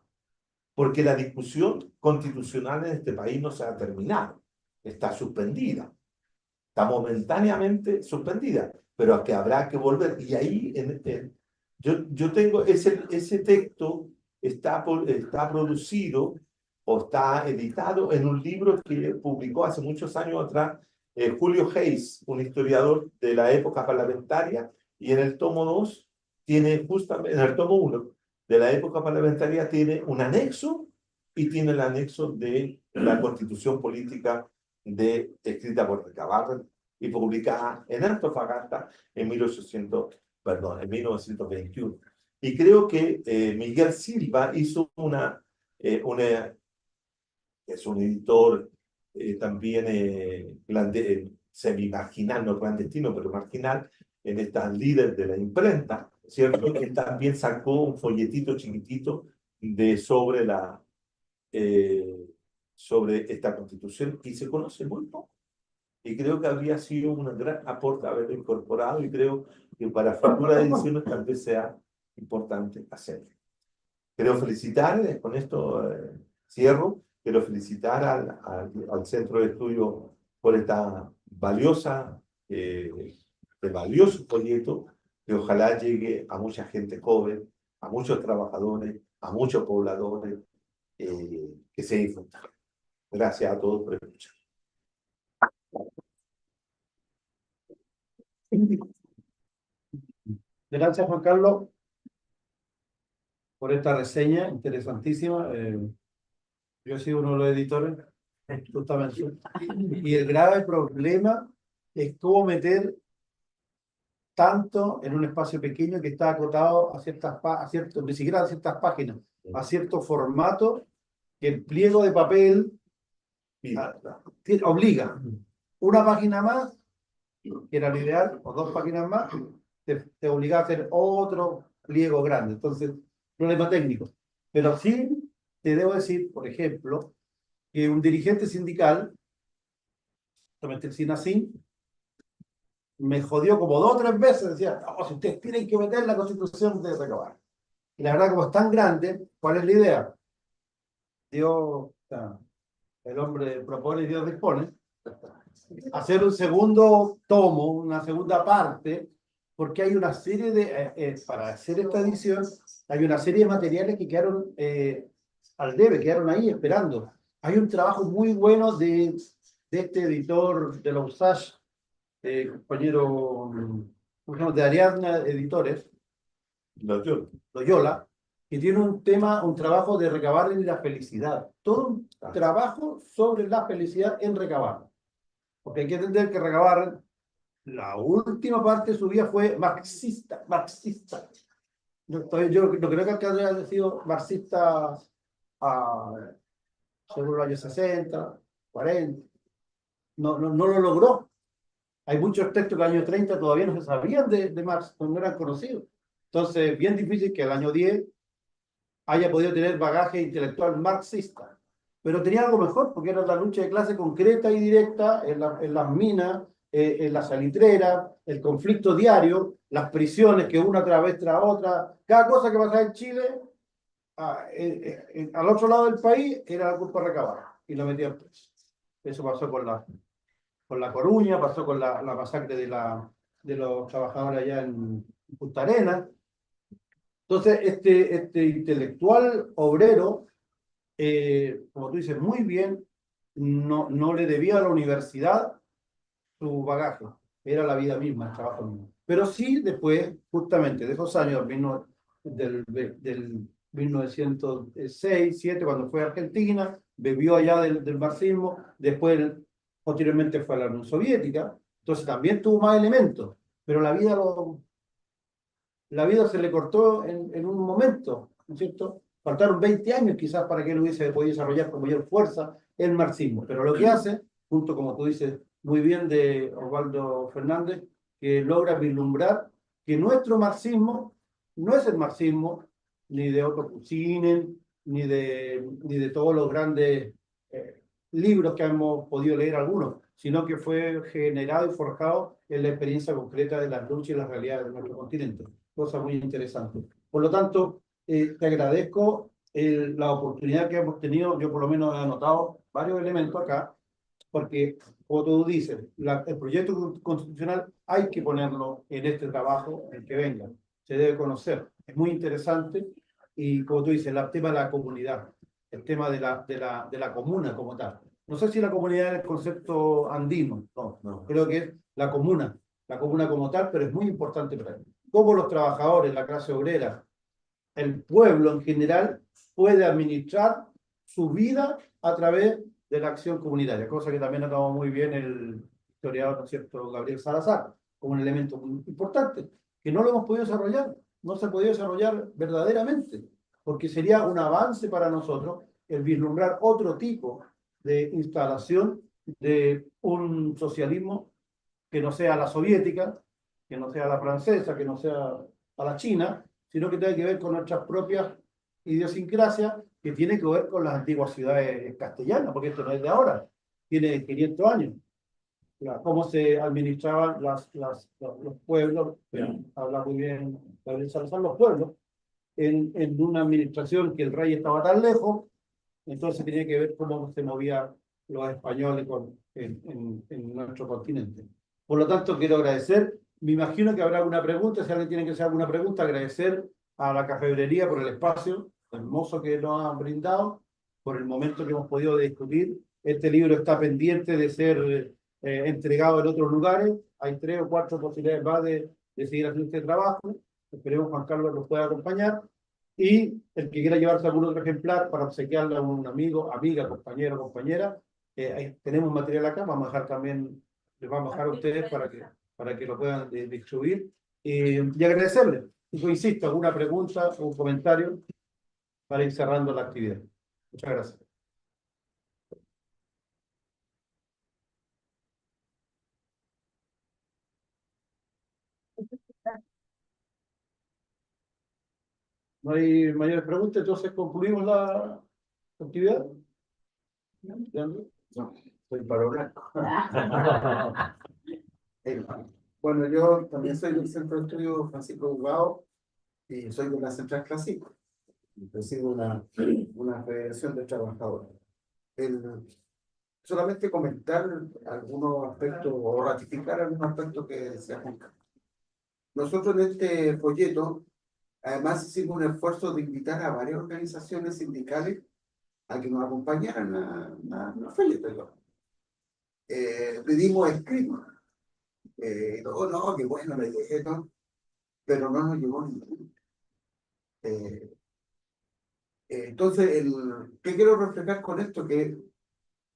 Porque la discusión constitucional en este país no se ha terminado, está suspendida, está momentáneamente suspendida, pero que habrá que volver. Y ahí yo tengo ese texto, está producido o está editado en un libro que publicó hace muchos años atrás Julio Hayes, un historiador de la época parlamentaria, y en el tomo 2 tiene justamente, en el tomo 1 de la época parlamentaria tiene un anexo y tiene el anexo de la Constitución Política escrita por Recabarren y publicada en Antofagasta en 1921. Y creo que Miguel Silva hizo es un editor también semi-marginal, no clandestino, pero marginal, en estas líderes de la imprenta, ¿cierto? Que también sacó un folletito chiquitito sobre esta constitución y se conoce muy poco. Y creo que habría sido un gran aporte haberlo incorporado y creo que para futuras ediciones tal vez sea importante hacerlo. Quiero felicitar, con esto cierro, quiero felicitar al Centro de Estudio por esta valioso proyecto que ojalá llegue a mucha gente joven, a muchos trabajadores, a muchos pobladores, que se disfruten. Gracias a todos por escuchar. Gracias, Juan Carlos, por esta reseña interesantísima. Yo he sido uno de los editores, justamente. Y el grave problema es cómo meter tanto en un espacio pequeño que está acotado a ni siquiera a ciertas páginas, a cierto formato que el pliego de papel obliga. Una página más, que era lo ideal, o 2 páginas más, te obliga a hacer otro pliego grande. Entonces, problema técnico. Pero sí te debo decir, por ejemplo, que un dirigente sindical, justamente el SINASIN, me jodió como 2 o 3 veces, decía, no, si ustedes tienen que meter la Constitución de Recabar. Y la verdad, como es tan grande, ¿cuál es la idea? Dios, el hombre propone y Dios dispone, hacer un segundo tomo, una segunda parte, porque hay una serie para hacer esta edición, hay una serie de materiales que quedaron al debe, quedaron ahí esperando. Hay un trabajo muy bueno de este editor de la USACH, compañero de Ariadna Editores, Loyola, que tiene un trabajo de Recabarren y la felicidad. Todo un trabajo sobre la felicidad en Recabarren. Porque hay que entender que Recabarren, la última parte de su vida fue marxista. Yo no creo que haya sido marxista según los años 60, 40. No lo logró. Hay muchos textos del año 30 todavía no se sabían de Marx, no eran conocidos. Entonces, bien difícil que el año 10 haya podido tener bagaje intelectual marxista. Pero tenía algo mejor, porque era la lucha de clase concreta y directa en las minas, en la salitrera, el conflicto diario, las prisiones que una tras otra, cada cosa que pasaba en Chile, al otro lado del país, era la culpa recabada y lo metían preso. Eso pasó con la Coruña, pasó con la masacre de los trabajadores allá en Punta Arenas. Entonces, este intelectual obrero, como tú dices muy bien, no le debía a la universidad su bagaje, era la vida misma, el trabajo mismo. Pero sí, después, justamente de esos años, del 1906, 7, cuando fue a Argentina, bebió allá del marxismo, después, posteriormente fue a la Unión Soviética, entonces también tuvo más elementos, pero la vida se le cortó en un momento, ¿no es cierto? Faltaron 20 años quizás para que él hubiese podido desarrollar con mayor fuerza el marxismo, pero lo que hace, junto como tú dices muy bien de Osvaldo Fernández, que logra vislumbrar que nuestro marxismo no es el marxismo ni de Otto Kuczynski, ni de todos los grandes libros que hemos podido leer algunos, sino que fue generado y forjado en la experiencia concreta de las luchas y las realidades de nuestro continente. Cosa muy interesante. Por lo tanto, te agradezco la oportunidad que hemos tenido. Yo por lo menos he anotado varios elementos acá, porque, como tú dices, el proyecto constitucional hay que ponerlo en este trabajo, el que venga. Se debe conocer. Es muy interesante. Y como tú dices, el tema de la comunidad, el tema de la comuna como tal. No sé si la comunidad es el concepto andino, no, creo que es la comuna como tal, pero es muy importante para él. Cómo los trabajadores, la clase obrera, el pueblo en general puede administrar su vida a través de la acción comunitaria, cosa que también ha tomado muy bien el historiador, ¿no es cierto?, Gabriel Salazar, como un elemento muy importante, que no lo hemos podido desarrollar, no se ha podido desarrollar verdaderamente, porque sería un avance para nosotros el vislumbrar otro tipo de instalación de un socialismo que no sea la soviética, que no sea la francesa, que no sea a la china, sino que tenga que ver con nuestras propias idiosincrasias, que tiene que ver con las antiguas ciudades castellanas, porque esto no es de ahora, tiene 500 años. Cómo se administraban los pueblos, habla muy bien Gabriel Salazar, los pueblos, en una administración que el rey estaba tan lejos, entonces tenía que ver cómo se movían los españoles en nuestro continente. Por lo tanto, quiero agradecer, me imagino que habrá alguna pregunta, si alguien tiene que hacer alguna pregunta, agradecer a la cafebrería por el espacio hermoso que nos han brindado, por el momento que hemos podido discutir. Este libro está pendiente de ser entregado en otros lugares, hay 3 o 4 posibilidades más de seguir haciendo este trabajo, esperemos Juan Carlos nos pueda acompañar, y el que quiera llevarse algún otro ejemplar para obsequiarle a un amigo, amiga, compañero, compañera, tenemos material acá, vamos a dejar también, les vamos a dejar a ustedes para que lo puedan distribuir, y agradecerles. Y pues, insisto, alguna pregunta o un comentario para ir cerrando la actividad. Muchas gracias. No hay mayores preguntas, entonces concluimos la actividad. ¿Leandro? No, soy paro blanco. Eh, Bueno, yo también soy del Centro de Estudio Francisco Bilbao y soy de la Central Clásico. Presido una federación de trabajadores. Solamente comentar algunos aspectos o ratificar algunos aspectos que decía Juan Carlos. Nosotros en este folleto, además hicimos un esfuerzo de invitar a varias organizaciones sindicales a que nos acompañaran a folleto. Pedimos escritos. No, no, qué bueno la idea, ¿no? Pero no nos llegó ninguno. Entonces, ¿qué quiero reflejar con esto? Que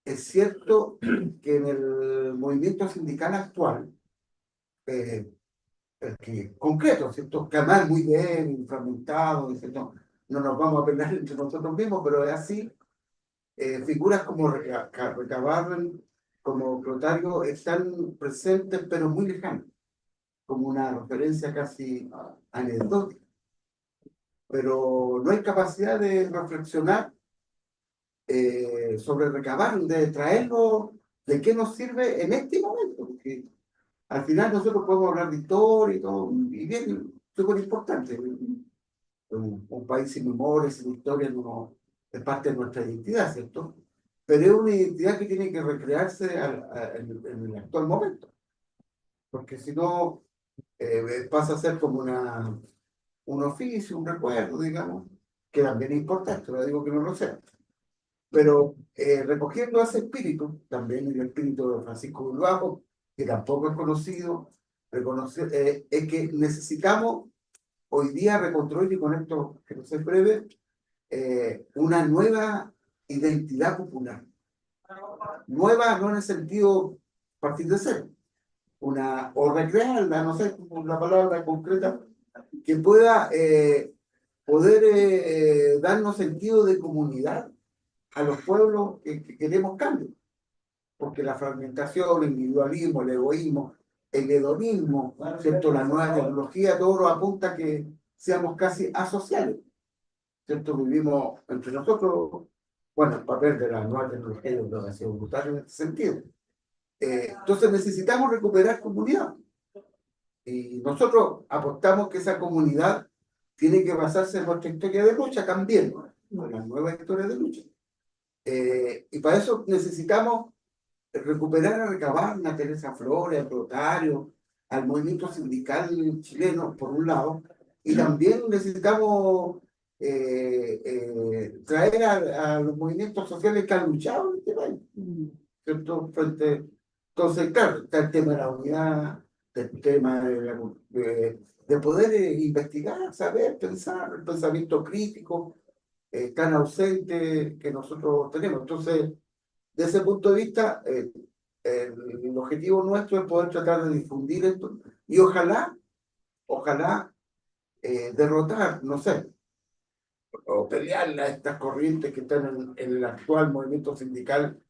es cierto que en el movimiento sindical actual, el que concreto, ¿cierto? Que además es muy bien, fragmentado, dice, no nos vamos a pelear entre nosotros mismos, pero es así. Figuras como Recabarren, como Clotario, están presentes, pero muy lejanos, como una referencia casi anecdótica. pero no hay capacidad de reflexionar sobre recabar, de traerlo, de qué nos sirve en este momento, porque al final nosotros podemos hablar de historia y todo, y bien, súper importante. Un país sin memoria, sin historia, no es parte de nuestra identidad, ¿cierto? Pero es una identidad que tiene que recrearse en el actual momento, porque si no pasa a ser como un oficio, un recuerdo, digamos, que también es importante, no digo que no lo sea. Pero recogiendo ese espíritu, también el espíritu de Francisco Bilbao, que tampoco es conocido, reconocer, es que necesitamos hoy día reconstruir, y con esto que no sé breve, una nueva identidad popular. Nueva no en el sentido partir de cero, o recrearla, no sé la palabra concreta, que pueda poder darnos sentido de comunidad a los pueblos que queremos cambio, porque la fragmentación, el individualismo, el egoísmo, el hedonismo, ¿cierto? La nueva tecnología, todo nos apunta a que seamos casi asociales, ¿cierto? Vivimos entre nosotros, bueno, el papel de la nueva tecnología yo creo que ha sido brutal en este sentido. Entonces necesitamos recuperar comunidad, y nosotros apostamos que esa comunidad tiene que basarse en nuestra historia de lucha también, ¿no? En la nueva historia de lucha. Y para eso necesitamos recuperar a Recabar, a Teresa Flores, al Rotario, al movimiento sindical chileno, por un lado, y también necesitamos traer a los movimientos sociales que han luchado en este país, ¿cierto? Entonces, claro, está el tema de la unidad, el tema de poder investigar, saber, pensar, el pensamiento crítico tan ausente que nosotros tenemos. Entonces, de ese punto de vista, el objetivo nuestro es poder tratar de difundir esto y ojalá derrotar, no sé, o pelear a estas corrientes que están en el actual movimiento sindical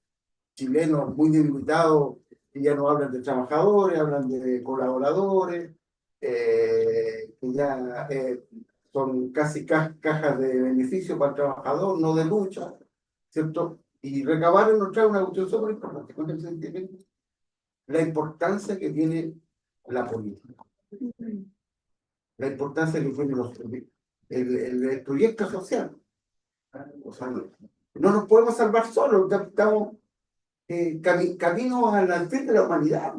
chileno muy debilitado, que ya no hablan de trabajadores, hablan de colaboradores, que ya son casi cajas de beneficio para el trabajador, no de lucha, ¿cierto? Y Recabar nos trae una cuestión súper importante, con el sentimiento, la importancia que tiene la política, la importancia que tiene el proyecto social. O sea, no nos podemos salvar solos, estamos camino al fin de la humanidad.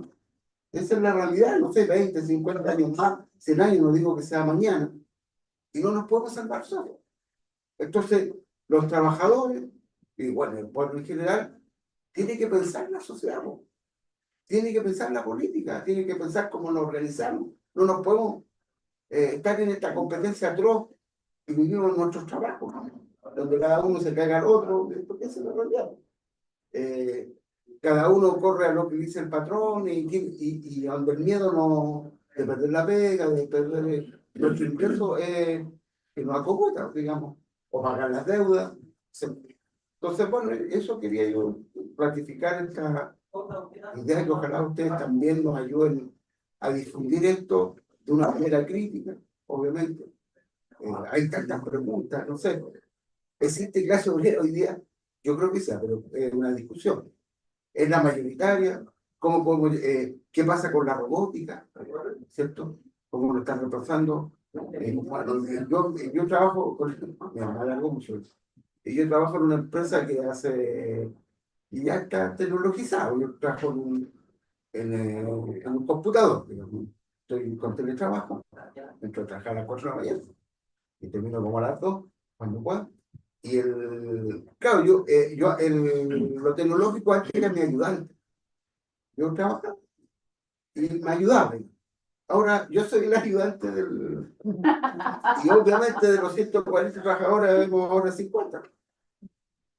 Esa es la realidad, no sé, 20, 50 años más, 100 años, no digo que sea mañana, y no nos podemos salvar solos. Entonces, los trabajadores, y bueno, el pueblo en general, tiene que pensar en la sociedad, ¿no? Tiene que pensar en la política, tiene que pensar cómo nos organizamos. No nos podemos estar en esta competencia atroz y vivimos nuestros trabajos, ¿no? Donde cada uno se caiga al otro, porque esa es la realidad. Cada uno corre a lo que dice el patrón y donde el miedo no, de perder la pega, de perder nuestro ingreso, que nos acomota, digamos, o pagar las deudas. Entonces, bueno, eso quería yo ratificar esta idea, que ojalá ustedes también nos ayuden a difundir esto de una manera crítica, obviamente. Hay tantas preguntas, no sé. ¿Existe clase obrera hoy día? Yo creo que sí, pero es una discusión. ¿Es la mayoritaria? ¿Cómo podemos, qué pasa con la robótica? ¿Cierto? ¿Cómo lo están reemplazando? Bueno, yo trabajo con... Me alargo mucho. Y yo trabajo en una empresa que hace... Y ya está tecnologizado. Yo trabajo en un computador, digamos. Estoy con teletrabajo. Entro a trabajar a las 4 de la mañana. Y termino como a las 2, cuando pueda. Y claro, lo tecnológico antes era mi ayudante. Yo trabajaba y me ayudaba. Ahora yo soy el ayudante del... Y obviamente de los 140 trabajadores vemos ahora 50.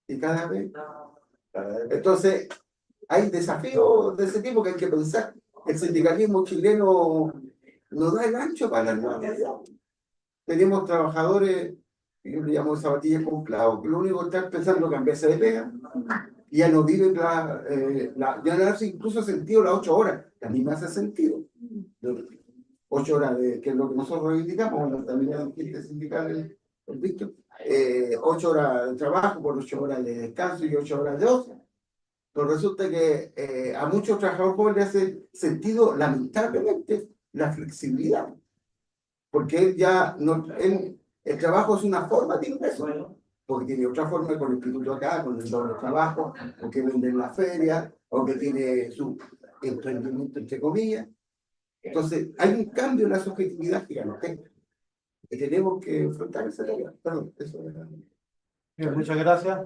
Y cada vez... Entonces, hay desafíos de ese tipo que hay que pensar. El sindicalismo chileno no da el ancho para la nueva realidad. Tenemos trabajadores, yo le llamo zapatillas con clavo, que lo único que están pensando es cambiarse de pega, y ya no viven ya no hace incluso sentido las 8 horas, que a mí me hace sentido. 8 horas, que es lo que nosotros reivindicamos, cuando también hay gente sindical ¿visto? 8 horas de trabajo por 8 horas de descanso y 8 horas de ocio. Pero resulta que a muchos trabajadores jóvenes les hace sentido, lamentablemente, la flexibilidad. Porque él ya no, el trabajo es una forma de ingreso, porque tiene otra forma con el instituto acá, con el doble trabajo, o que vende en la feria, o que tiene su emprendimiento entre comillas. Entonces, hay un cambio en la subjetividad gigantesca y tenemos que enfrentar esa tarea. Perdón, eso era. Bien, muchas gracias.